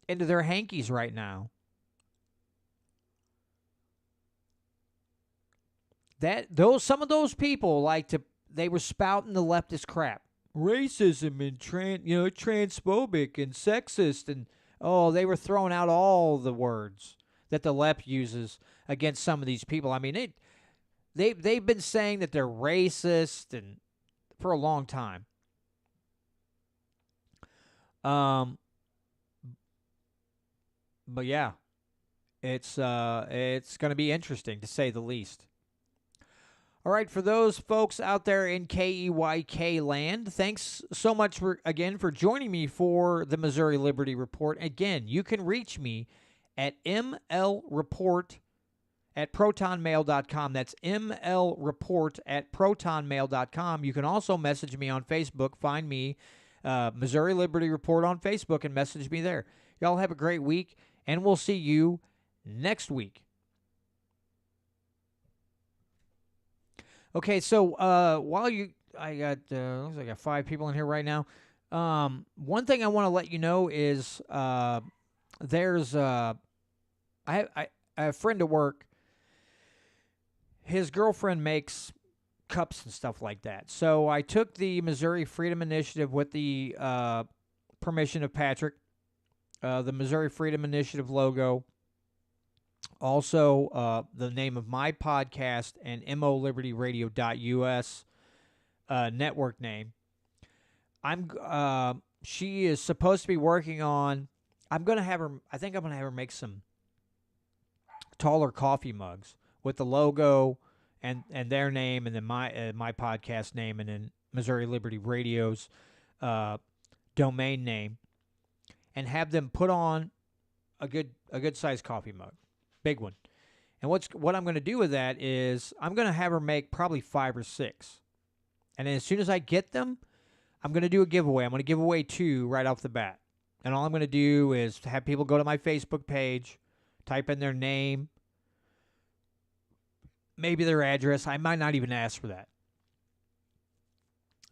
[SPEAKER 1] into their hankies right now. Some of those people they were spouting the leftist crap, racism and transphobic and sexist, and they were throwing out all the words that the left uses against some of these people. I mean, they've been saying that they're racist and for a long time. But yeah, it's going to be interesting to say the least. All right, for those folks out there in KEYK land, thanks so much for joining me for the Missouri Liberty Report. Again, you can reach me at mlreport@protonmail.com. That's mlreport@protonmail.com. You can also message me on Facebook. Find me, Missouri Liberty Report on Facebook, and message me there. Y'all have a great week, and we'll see you next week. Okay, so I got looks like I got 5 people in here right now. One thing I want to let you know is there's I have a friend at work. His girlfriend makes cups and stuff like that. So I took the Missouri Freedom Initiative with the permission of Patrick, the Missouri Freedom Initiative logo. Also, the name of my podcast and MOLibertyRadio.us network name. She is supposed to be working on. I think I'm gonna have her make some taller coffee mugs with the logo and their name, and then my podcast name, and then Missouri Liberty Radio's domain name, and have them put on a good sized coffee mug. Big one. And what I'm going to do with that is I'm going to have her make probably 5 or 6. And then as soon as I get them, I'm going to do a giveaway. I'm going to give away 2 right off the bat. And all I'm going to do is have people go to my Facebook page, type in their name, maybe their address. I might not even ask for that.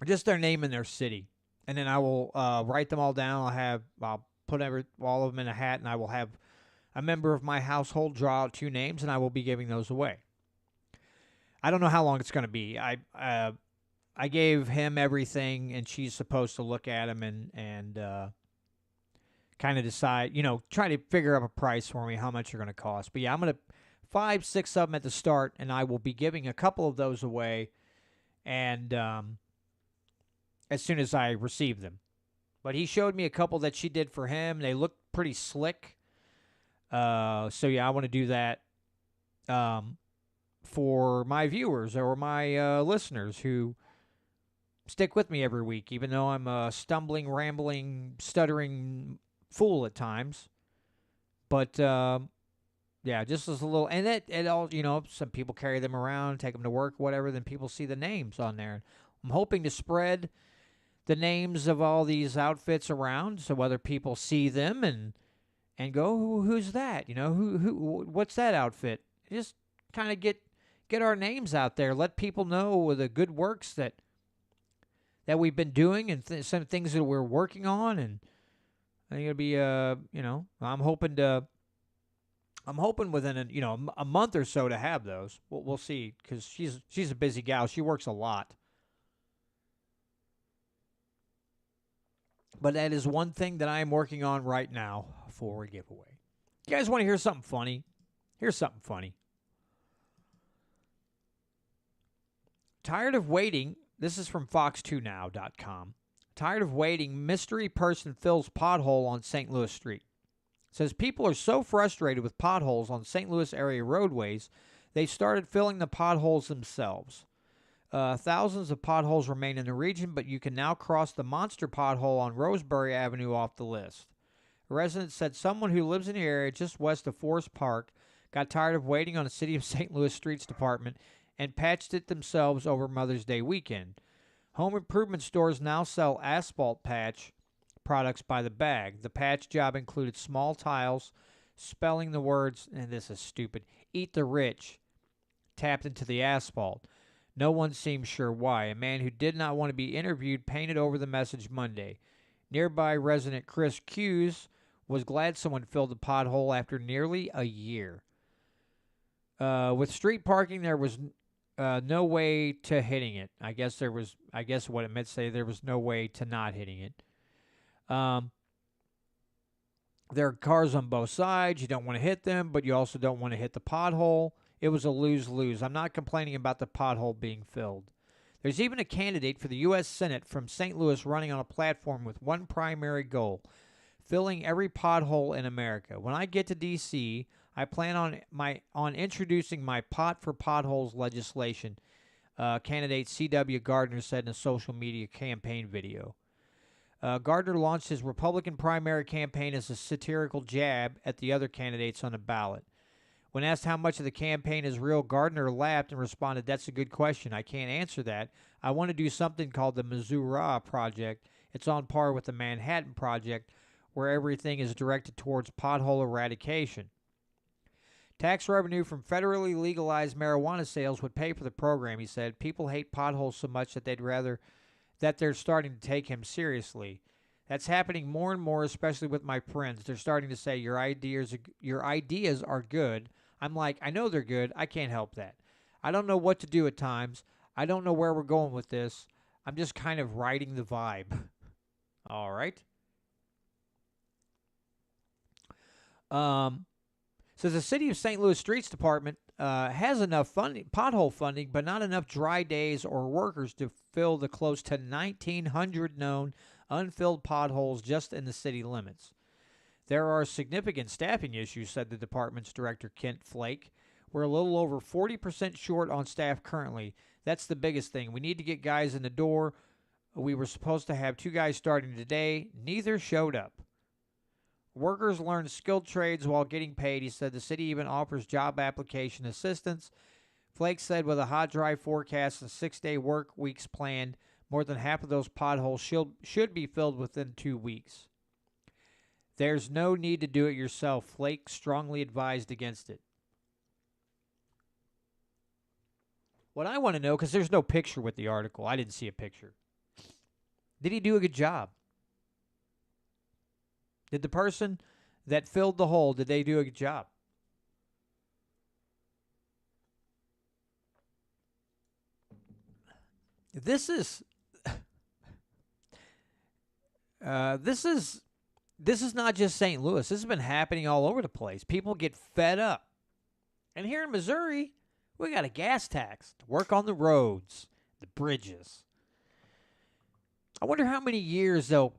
[SPEAKER 1] Just their name and their city. And then I will write them all down. I'll put all of them in a hat, and I will have a member of my household draw out 2 names, and I will be giving those away. I don't know how long it's going to be. I gave him everything, and she's supposed to look at them and kind of decide, try to figure out a price for me, how much they're going to cost. But yeah, I'm going to 5, 6 of them at the start, and I will be giving a couple of those away, and as soon as I receive them. But he showed me a couple that she did for him. They look pretty slick. So yeah, I want to do that for my viewers or my listeners who stick with me every week, even though I'm a stumbling, rambling, stuttering fool at times. But yeah, just as a little, and it all, some people carry them around, take them to work, whatever. Then people see the names on there. I'm hoping to spread the names of all these outfits around, so other people see them and go, who's that? What's that outfit? Just kind of get our names out there. Let people know the good works that we've been doing and some things that we're working on. And I think it'll be, I'm hoping within a month or so to have those. We'll see, because she's a busy gal. She works a lot. But that is one thing that I am working on right now for a giveaway. You guys want to hear something funny? Here's something funny. Tired of waiting. This is from fox2now.com. Tired of waiting, mystery person fills pothole on St. Louis street. It says people are so frustrated with potholes on St. Louis area roadways, they started filling the potholes themselves. Thousands of potholes remain in the region, but you can now cross the monster pothole on Roseberry Avenue off the list. A resident said someone who lives in the area just west of Forest Park got tired of waiting on the City of St. Louis Streets Department and patched it themselves over Mother's Day weekend. Home improvement stores now sell asphalt patch products by the bag. The patch job included small tiles, spelling the words, and this is stupid, "Eat the Rich," tapped into the asphalt. No one seems sure why. A man who did not want to be interviewed painted over the message Monday. Nearby resident Chris Hughes was glad someone filled the pothole after nearly a year. With street parking, there was no way to hitting it. I guess what it meant to say, there was no way to not hitting it. There are cars on both sides. You don't want to hit them, but you also don't want to hit the pothole. It was a lose-lose. I'm not complaining about the pothole being filled. There's even a candidate for the U.S. Senate from St. Louis running on a platform with one primary goal: filling every pothole in America. When I get to D.C., I plan on introducing my Pot for Potholes legislation, candidate C.W. Gardner said in a social media campaign video. Gardner launched his Republican primary campaign as a satirical jab at the other candidates on the ballot. When asked how much of the campaign is real, Gardner laughed and responded, "That's a good question. I can't answer that. I want to do something called the Missouri Project. It's on par with the Manhattan Project, where everything is directed towards pothole eradication." Tax revenue from federally legalized marijuana sales would pay for the program, he said. People hate potholes so much that they're starting to take him seriously. That's happening more and more, especially with my friends. They're starting to say, your ideas are good. I'm like, I know they're good. I can't help that. I don't know what to do at times. I don't know where we're going with this. I'm just kind of riding the vibe. All right. Says the City of St. Louis Streets Department has enough pothole funding, but not enough dry days or workers to fill the close to 1,900 known unfilled potholes just in the city limits. There are significant staffing issues, said the department's director, Kent Flake. We're a little over 40% short on staff currently. That's the biggest thing. We need to get guys in the door. We were supposed to have 2 guys starting today. Neither showed up. Workers learn skilled trades while getting paid. He said the city even offers job application assistance. Flake said with a hot, dry forecast and 6-day work weeks planned, more than half of those potholes should be filled within 2 weeks. There's no need to do it yourself. Flake strongly advised against it. What I want to know, because there's no picture with the article. I didn't see a picture. Did he do a good job? Did the person that filled the hole, did they do a good job? This is not just St. Louis. This has been happening all over the place. People get fed up. And here in Missouri, we got a gas tax to work on the roads, the bridges. I wonder how many years they'll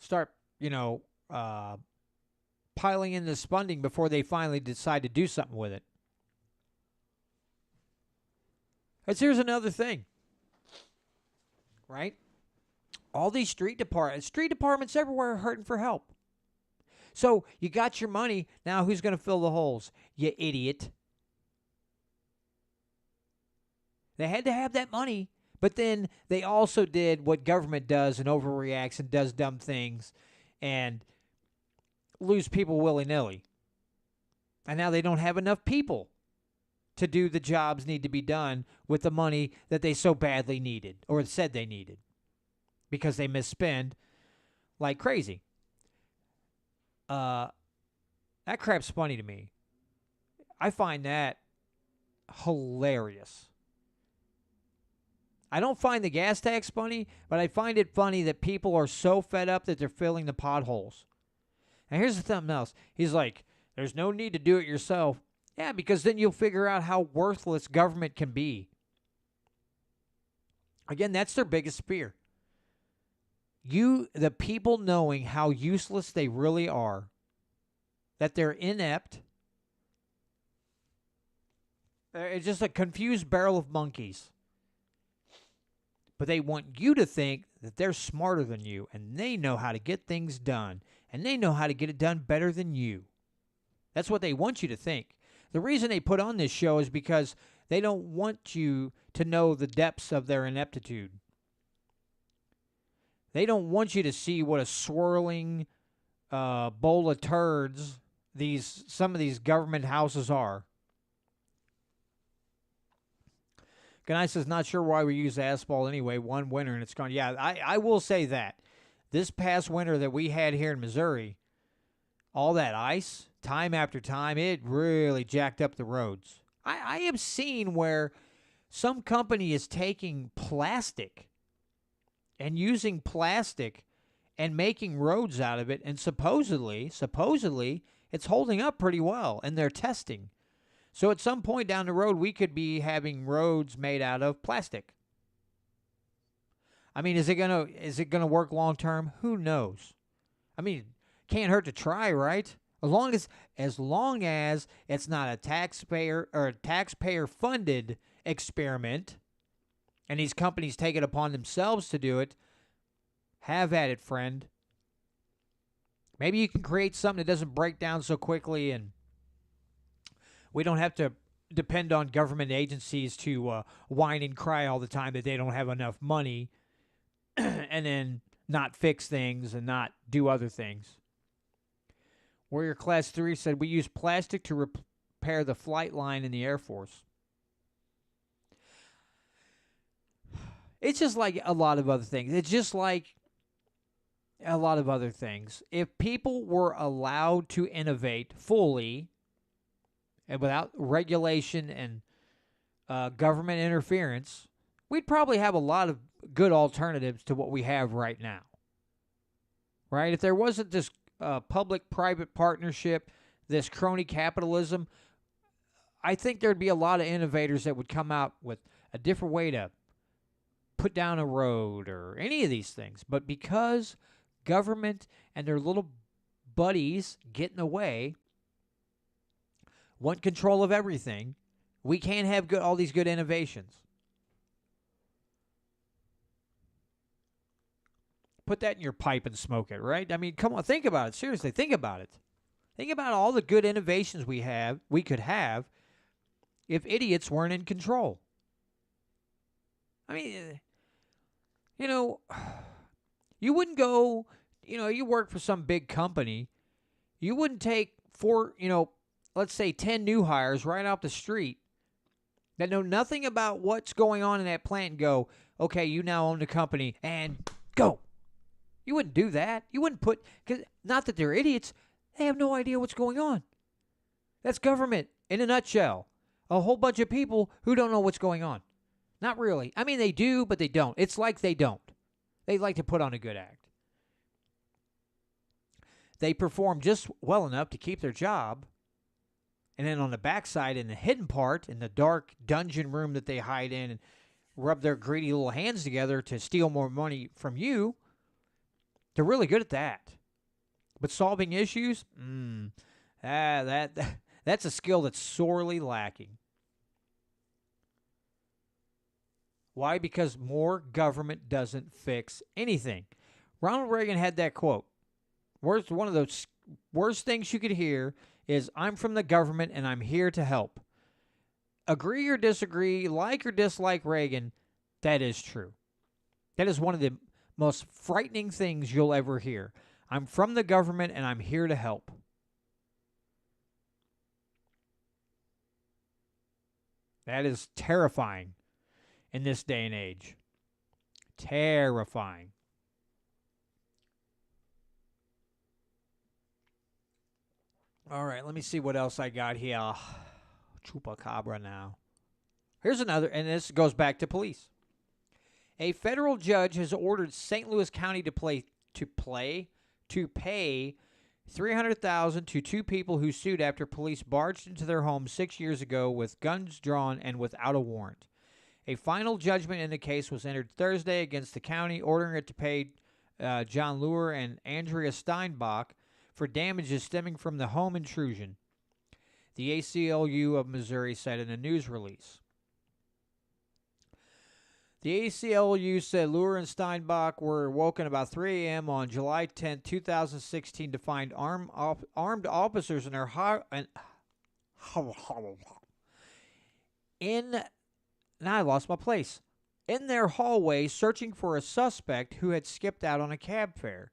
[SPEAKER 1] start, piling in this funding before they finally decide to do something with it. Because here's another thing, right? All these street departments everywhere are hurting for help. So you got your money. Now who's going to fill the holes? You idiot. They had to have that money, but then they also did what government does and overreacts and does dumb things and lose people willy-nilly. And now they don't have enough people to do the jobs need to be done with the money that they so badly needed or said they needed because they misspend like crazy. That crap's funny to me. I find that hilarious. I don't find the gas tax funny, but I find it funny that people are so fed up that they're filling the potholes. And here's something else. He's like, there's no need to do it yourself. Yeah, because then you'll figure out how worthless government can be. Again, that's their biggest fear. The people knowing how useless they really are, that they're inept. It's just a confused barrel of monkeys. But they want you to think that they're smarter than you and they know how to get things done and they know how to get it done better than you. That's what they want you to think. The reason they put on this show is because they don't want you to know the depths of their ineptitude. They don't want you to see what a swirling bowl of turds some of these government houses are. Ganai says, not sure why we use asphalt anyway. One winter and it's gone. Yeah, I will say that. This past winter that we had here in Missouri, all that ice, time after time, it really jacked up the roads. I have seen where some company is taking plastic and using plastic and making roads out of it, and supposedly, it's holding up pretty well, and they're testing. So at some point down the road, we could be having roads made out of plastic. I mean, is it gonna work long term? Who knows? I mean, can't hurt to try, right? As long as it's not a taxpayer funded experiment, and these companies take it upon themselves to do it, have at it, friend. Maybe you can create something that doesn't break down so quickly, and we don't have to depend on government agencies to whine and cry all the time that they don't have enough money and then not fix things and not do other things. Warrior Class 3 said, we use plastic to repair the flight line in the Air Force. It's just like a lot of other things. If people were allowed to innovate fully and without regulation and government interference, we'd probably have a lot of good alternatives to what we have right now. Right? If there wasn't this public-private partnership, this crony capitalism, I think there'd be a lot of innovators that would come out with a different way to put down a road or any of these things. But because government and their little buddies get in the way, want control of everything, we can't have all these good innovations. Put that in your pipe and smoke it, right? I mean, come on, think about it. Seriously, think about it. Think about all the good innovations we could have if idiots weren't in control. I mean, you wouldn't go, you work for some big company, you wouldn't take let's say 10 new hires right off the street that know nothing about what's going on in that plant and go, okay, you now own the company and go. You wouldn't do that. You wouldn't not that they're idiots, they have no idea what's going on. That's government in a nutshell. A whole bunch of people who don't know what's going on. Not really. I mean, they do, but they don't. It's like they don't. They like to put on a good act. They perform just well enough to keep their job. And then on the backside, in the hidden part, in the dark dungeon room that they hide in and rub their greedy little hands together to steal more money from you, they're really good at that. But solving issues, that's a skill that's sorely lacking. Why? Because more government doesn't fix anything. Ronald Reagan had that quote. One of those worst things you could hear is, I'm from the government and I'm here to help. Agree or disagree, like or dislike Reagan, that is true. That is one of the most frightening things you'll ever hear. I'm from the government and I'm here to help. That is terrifying in this day and age. Terrifying. All right, let me see what else I got here. Chupacabra now. Here's another, and this goes back to police. A federal judge has ordered St. Louis County to pay $300,000 to two people who sued after police barged into their home 6 years ago with guns drawn and without a warrant. A final judgment in the case was entered Thursday against the county, ordering it to pay John Luer and Andrea Steinbach for damages stemming from the home intrusion, the ACLU of Missouri said in a news release. The ACLU said Luer and Steinbach were woken about 3 a.m. on July 10, 2016 to find armed officers in their now I lost my place. In their hallway, searching for a suspect who had skipped out on a cab fare.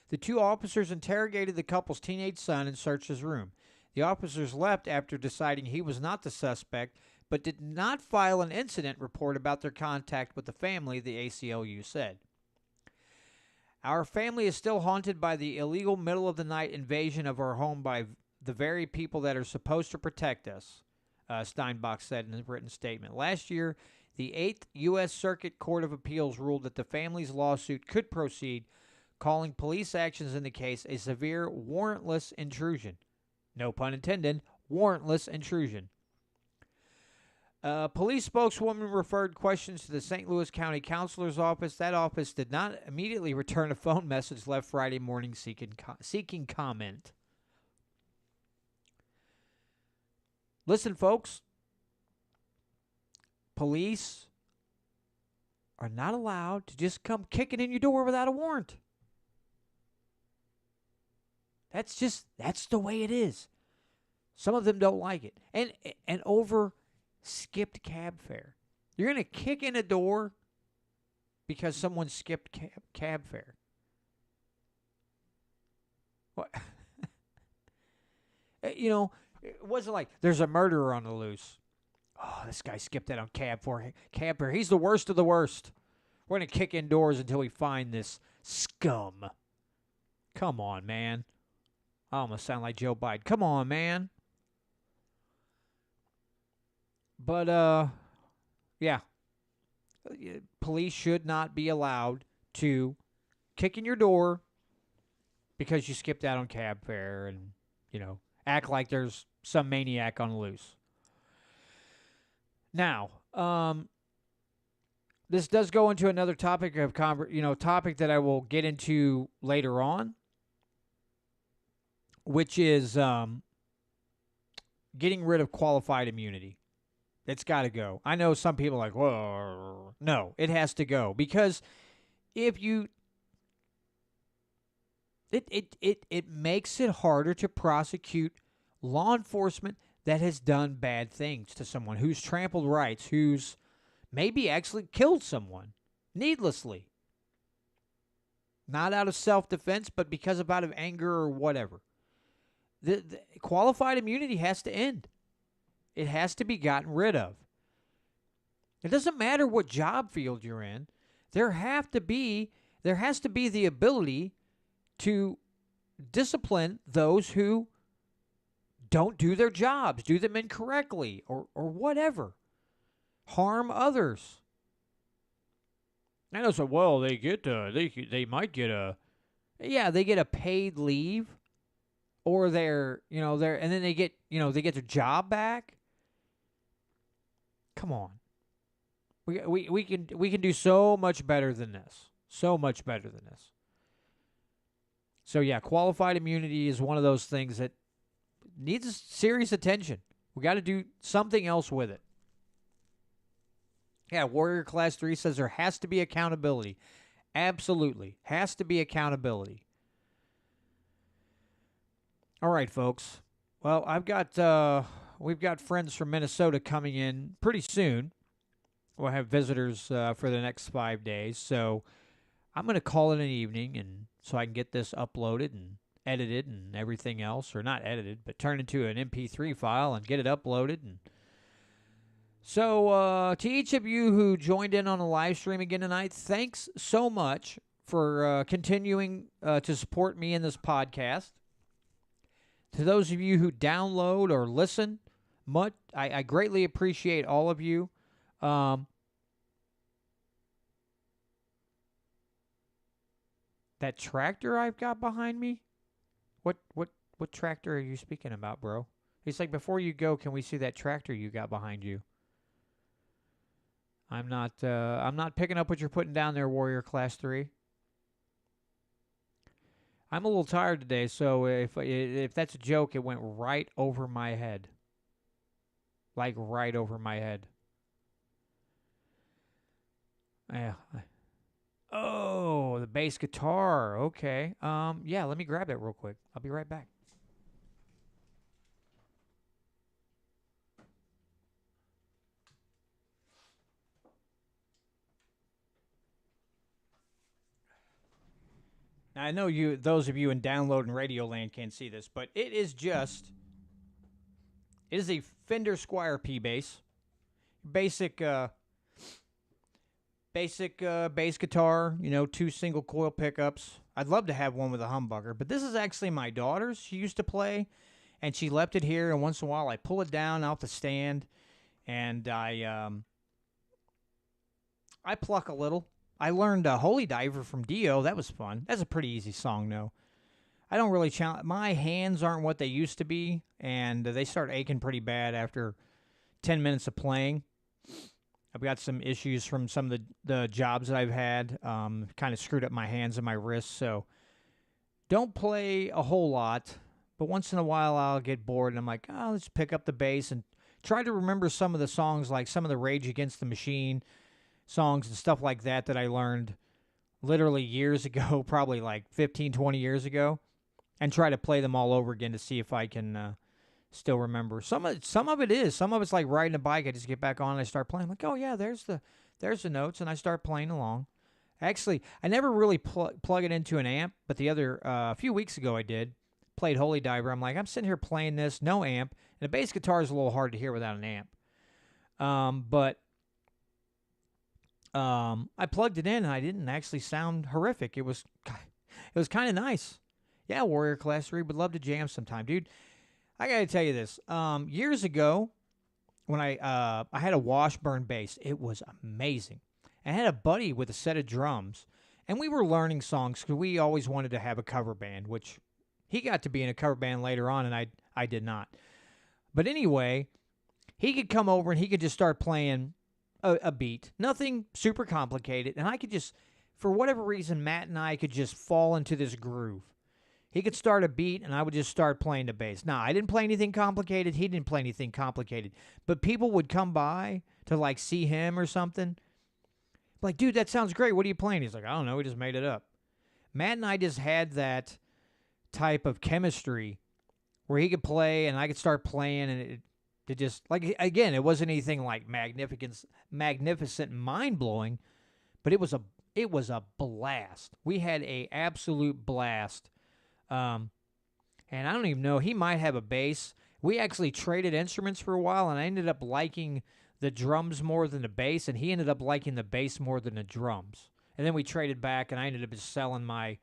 [SPEAKER 1] The two officers interrogated the couple's teenage son and searched his room. The officers left after deciding he was not the suspect, but did not file an incident report about their contact with the family, the ACLU said. Our family is still haunted by the illegal middle-of-the-night invasion of our home by the very people that are supposed to protect us, Steinbach said in a written statement. Last year, the 8th U.S. Circuit Court of Appeals ruled that the family's lawsuit could proceed, calling police actions in the case a severe warrantless intrusion. No pun intended, warrantless intrusion. Police spokeswoman referred questions to the St. Louis County Counselor's Office. That office did not immediately return a phone message left Friday morning seeking comment. Listen, folks. Police are not allowed to just come kicking in your door without a warrant. That's the way it is. Some of them don't like it. And over skipped cab fare. You're going to kick in a door because someone skipped cab fare. What? It wasn't like there's a murderer on the loose. Oh, this guy skipped out on cab fare. He's the worst of the worst. We're going to kick in doors until we find this scum. Come on, man. I almost sound like Joe Biden. Come on, man. But, yeah. Police should not be allowed to kick in your door because you skipped out on cab fare and, act like there's some maniac on the loose. Now, this does go into another topic of topic that I will get into later on, which is getting rid of qualified immunity. It's got to go. I know some people are like, whoa, no, it has to go because if you, it makes it harder to prosecute law enforcement that has done bad things to someone, who's trampled rights, who's maybe actually killed someone needlessly. Not out of self-defense, but because out of anger or whatever. The qualified immunity has to end. It has to be gotten rid of. It doesn't matter what job field you're in. There has to be the ability to discipline those who don't do their jobs, do them incorrectly, or whatever. Harm others. I know. So well, they might get they get a paid leave, or and then they get their job back. Come on, we can do so much better than this. So much better than this. So yeah, qualified immunity is one of those things that needs serious attention. We got to do something else with it. Yeah, Warrior Class 3 says there has to be accountability. Absolutely. Has to be accountability. All right, folks. Well, we've got friends from Minnesota coming in pretty soon. We'll have visitors for the next 5 days. So I'm going to call it an evening and so I can get this uploaded and edited and everything else, or not edited, but turn into an MP3 file and get it uploaded. And so to each of you who joined in on the live stream again tonight, thanks so much for continuing to support me in this podcast. To those of you who download or listen, I greatly appreciate all of you. That tractor I've got behind me, What tractor are you speaking about, bro? He's like, before you go, can we see that tractor you got behind you? I'm not picking up what you're putting down there, Warrior Class 3. I'm a little tired today, so if that's a joke, it went right over my head. Like right over my head. Yeah. Oh, the bass guitar. Okay. Yeah, let me grab that real quick. I'll be right back. Now, I know those of you in download and radio land can't see this, but it is a Fender Squire P bass. Basic bass guitar, 2 single coil pickups. I'd love to have one with a humbucker, but this is actually my daughter's. She used to play, and she left it here, and once in a while I pull it down out the stand, and I pluck a little. I learned Holy Diver from Dio. That was fun. That's a pretty easy song, though. I don't really challenge. My hands aren't what they used to be, and they start aching pretty bad after 10 minutes of playing. I've got some issues from some of the jobs that I've had. Kind of screwed up my hands and my wrists, so don't play a whole lot. But once in a while, I'll get bored, and I'm like, oh, let's pick up the bass and try to remember some of the songs, like some of the Rage Against the Machine songs and stuff like that I learned literally years ago, probably like 15, 20 years ago, and try to play them all over again to see if I can still remember. Some of it is. Some of it's like riding a bike. I just get back on and I start playing. I'm like, oh, yeah, there's the notes, and I start playing along. Actually, I never really plug it into an amp, but a few weeks ago I did. Played Holy Diver. I'm like, I'm sitting here playing this, no amp, and a bass guitar is a little hard to hear without an amp. But I plugged it in, and I didn't actually sound horrific. It was kind of nice. Yeah, Warrior Class 3 would love to jam sometime, dude. I got to tell you this. Years ago, when I had a Washburn bass, it was amazing. I had a buddy with a set of drums, and we were learning songs because we always wanted to have a cover band, which he got to be in a cover band later on, and I did not. But anyway, he could come over and he could just start playing a beat, nothing super complicated, and I could just, for whatever reason, Matt and I could just fall into this groove. He could start a beat, and I would just start playing the bass. Now, I didn't play anything complicated. He didn't play anything complicated. But people would come by to, like, see him or something. Like, dude, that sounds great. What are you playing? He's like, I don't know. We just made it up. Matt and I just had that type of chemistry where he could play, and I could start playing, and it just, like, again, it wasn't anything like magnificent, mind-blowing, but it was a blast. We had a absolute blast. And I don't even know, he might have a bass. We actually traded instruments for a while, and I ended up liking the drums more than the bass, and he ended up liking the bass more than the drums. And then we traded back, and I ended up just selling my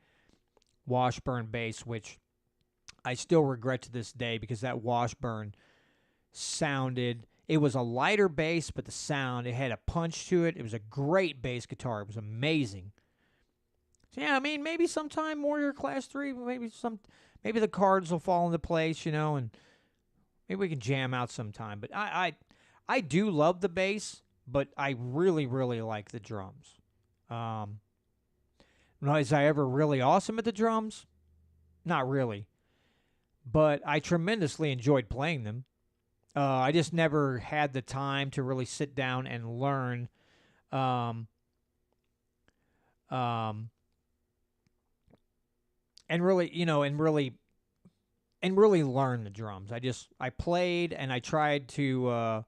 [SPEAKER 1] Washburn bass, which I still regret to this day because that Washburn sounded, it was a lighter bass, but the sound, it had a punch to it. It was a great bass guitar. It was amazing. So yeah, I mean, maybe sometime Warrior Class 3, maybe the cards will fall into place, and maybe we can jam out sometime. But I do love the bass, but I really, really like the drums. Was I ever really awesome at the drums? Not really. But I tremendously enjoyed playing them. I just never had the time to really sit down and learn and really learn the drums. I played and I tried to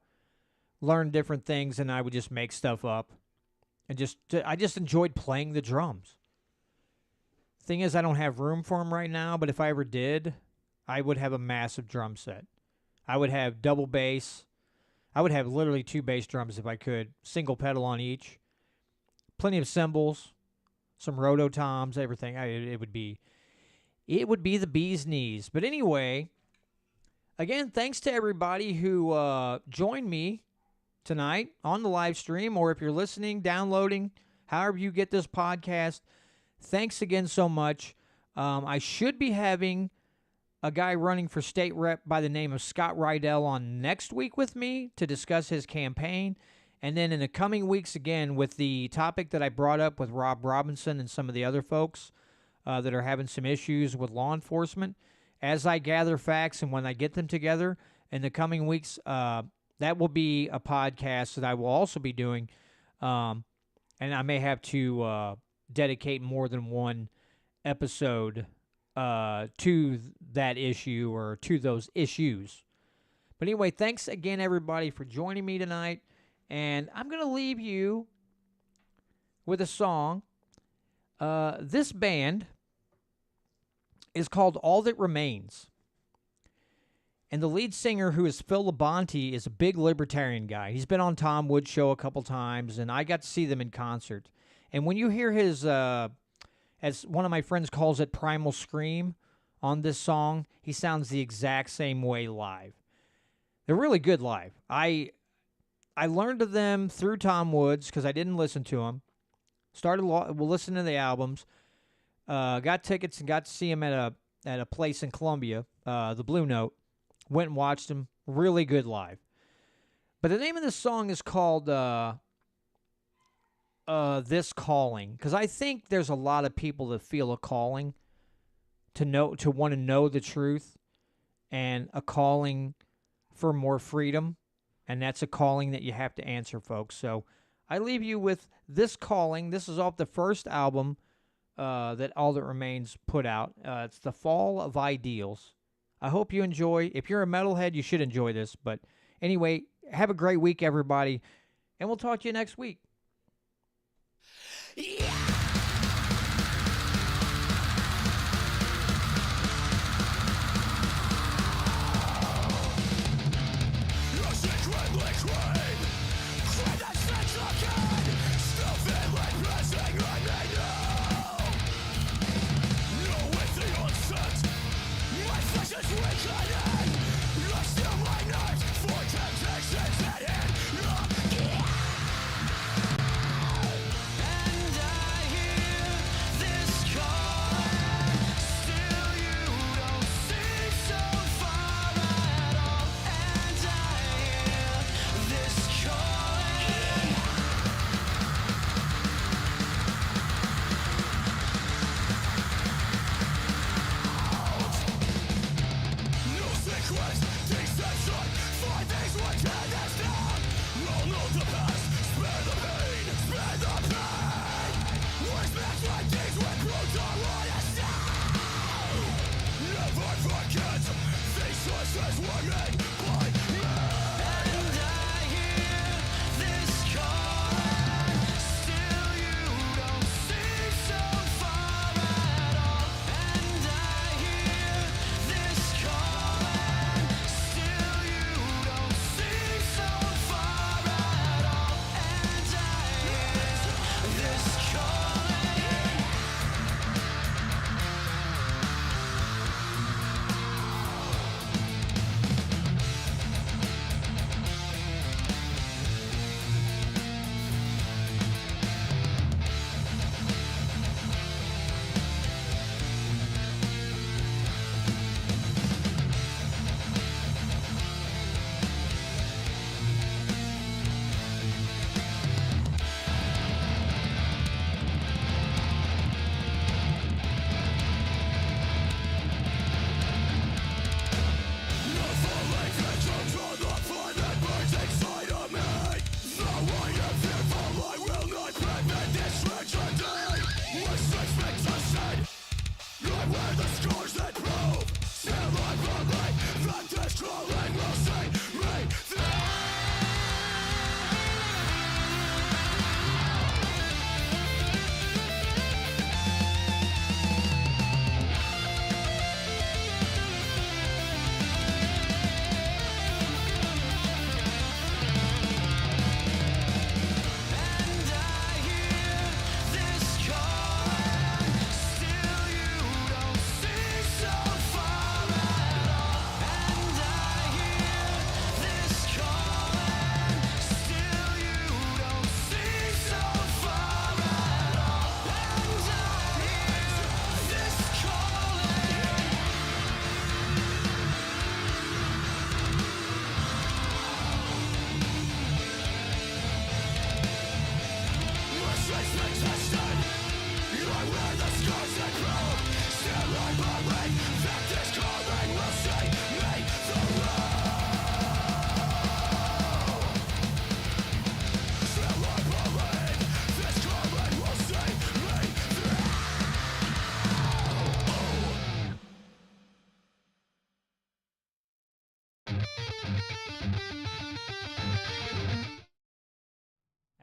[SPEAKER 1] learn different things, and I would just make stuff up, and I just enjoyed playing the drums. Thing is, I don't have room for them right now, but if I ever did, I would have a massive drum set. I would have double bass. I would have literally 2 bass drums if I could, single pedal on each. Plenty of cymbals, some rototoms, everything. It would be the bee's knees. But anyway, again, thanks to everybody who joined me tonight on the live stream, or if you're listening, downloading, however you get this podcast. Thanks again so much. I should be having a guy running for state rep by the name of Scott Rydell on next week with me to discuss his campaign. And then in the coming weeks, again, with the topic that I brought up with Rob Robinson and some of the other folks that are having some issues with law enforcement, as I gather facts and when I get them together in the coming weeks, that will be a podcast that I will also be doing. And I may have to dedicate more than one episode to that issue or to those issues. But anyway, thanks again, everybody, for joining me tonight. And I'm going to leave you with a song. This band is called All That Remains. And the lead singer, who is Phil Labonte, is a big libertarian guy. He's been on Tom Wood's show a couple times, and I got to see them in concert. And when you hear his, as one of my friends calls it, primal scream on this song, he sounds the exact same way live. They're really good live. I learned of them through Tom Woods because I didn't listen to them. Started listening to the albums. Got tickets and got to see him at a place in Columbia, the Blue Note. Went and watched him. Really good live. But the name of this song is called This Calling, because I think there's a lot of people that feel a calling to want to know the truth, and a calling for more freedom, and that's a calling that you have to answer, folks. So I leave you with This Calling. This is off the first album that All That Remains put out. It's The Fall of Ideals. I hope you enjoy. If you're a metalhead, you should enjoy this. But anyway, have a great week, everybody, and we'll talk to you next week. Yeah! This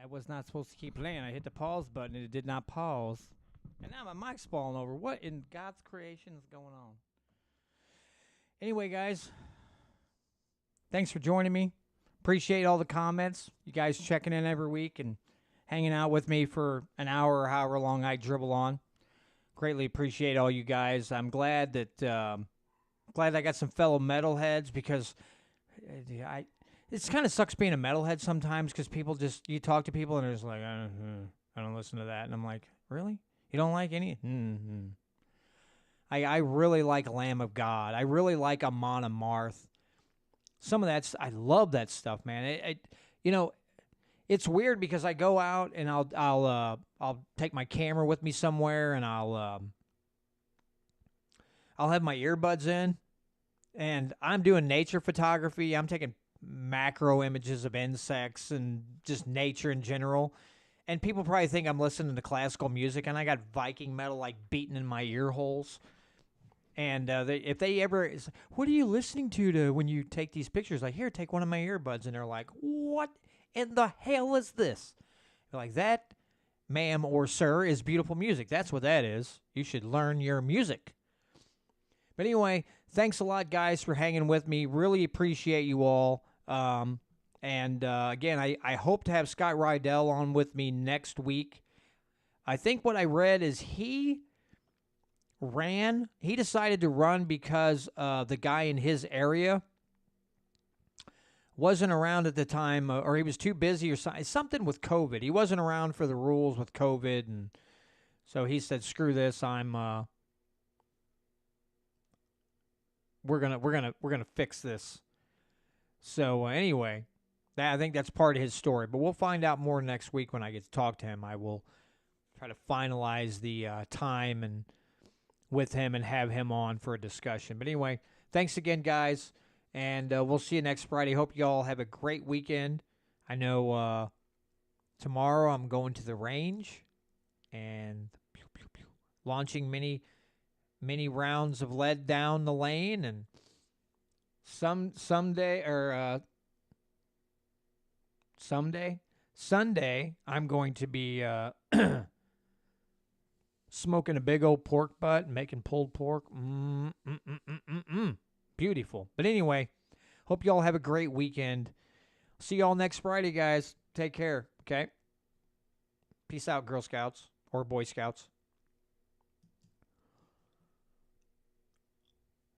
[SPEAKER 2] I was not supposed to keep playing. I hit the pause button and it did not pause. And now my mic's falling over. What in God's creation is going on? Anyway, guys, thanks for joining me. Appreciate all the comments. You guys checking in every week and hanging out with me for an hour or however long I dribble on. Greatly appreciate all you guys. I'm glad that I got some fellow metalheads because I it's kind of sucks being a metalhead sometimes because people just you talk to people and they're just like I don't listen to that and I'm like, really? You don't like any? Mm-hmm. I really like Lamb of God. I really like Amon Amarth. Some of that's I love that stuff, man. You know, it's weird because I go out and I'll take my camera with me somewhere and I'll have my earbuds in and I'm doing nature photography. I'm taking macro images of insects and just nature in general. And people probably think I'm listening to classical music and I got Viking metal like beating in my ear holes. And if they ever, what are you listening to when you take these pictures? Like, here, take one of my earbuds. And they're like, what in the hell is this? They're like, that, ma'am or sir, is beautiful music. That's what that is. You should learn your music. But anyway, thanks a lot, guys, for hanging with me. Really appreciate you all. And again, I hope to have Scott Rydell on with me next week. I think what I read is he decided to run because the guy in his area wasn't around at the time, or he was too busy or something with COVID. He wasn't around for the rules with COVID, and so he said, "Screw this! We're gonna fix this." So anyway, I think that's part of his story. But we'll find out more next week when I get to talk to him. I will try to finalize the time and with him and have him on for a discussion. But anyway, thanks again, guys, and we'll see you next Friday. Hope you all have a great weekend. I know tomorrow I'm going to the range and launching many rounds of lead down the lane, and Sunday I'm going to be smoking a big old pork butt and making pulled pork. Beautiful. But anyway, hope you all have a great weekend. See you all next Friday, guys. Take care, okay? Peace out, Girl Scouts or Boy Scouts.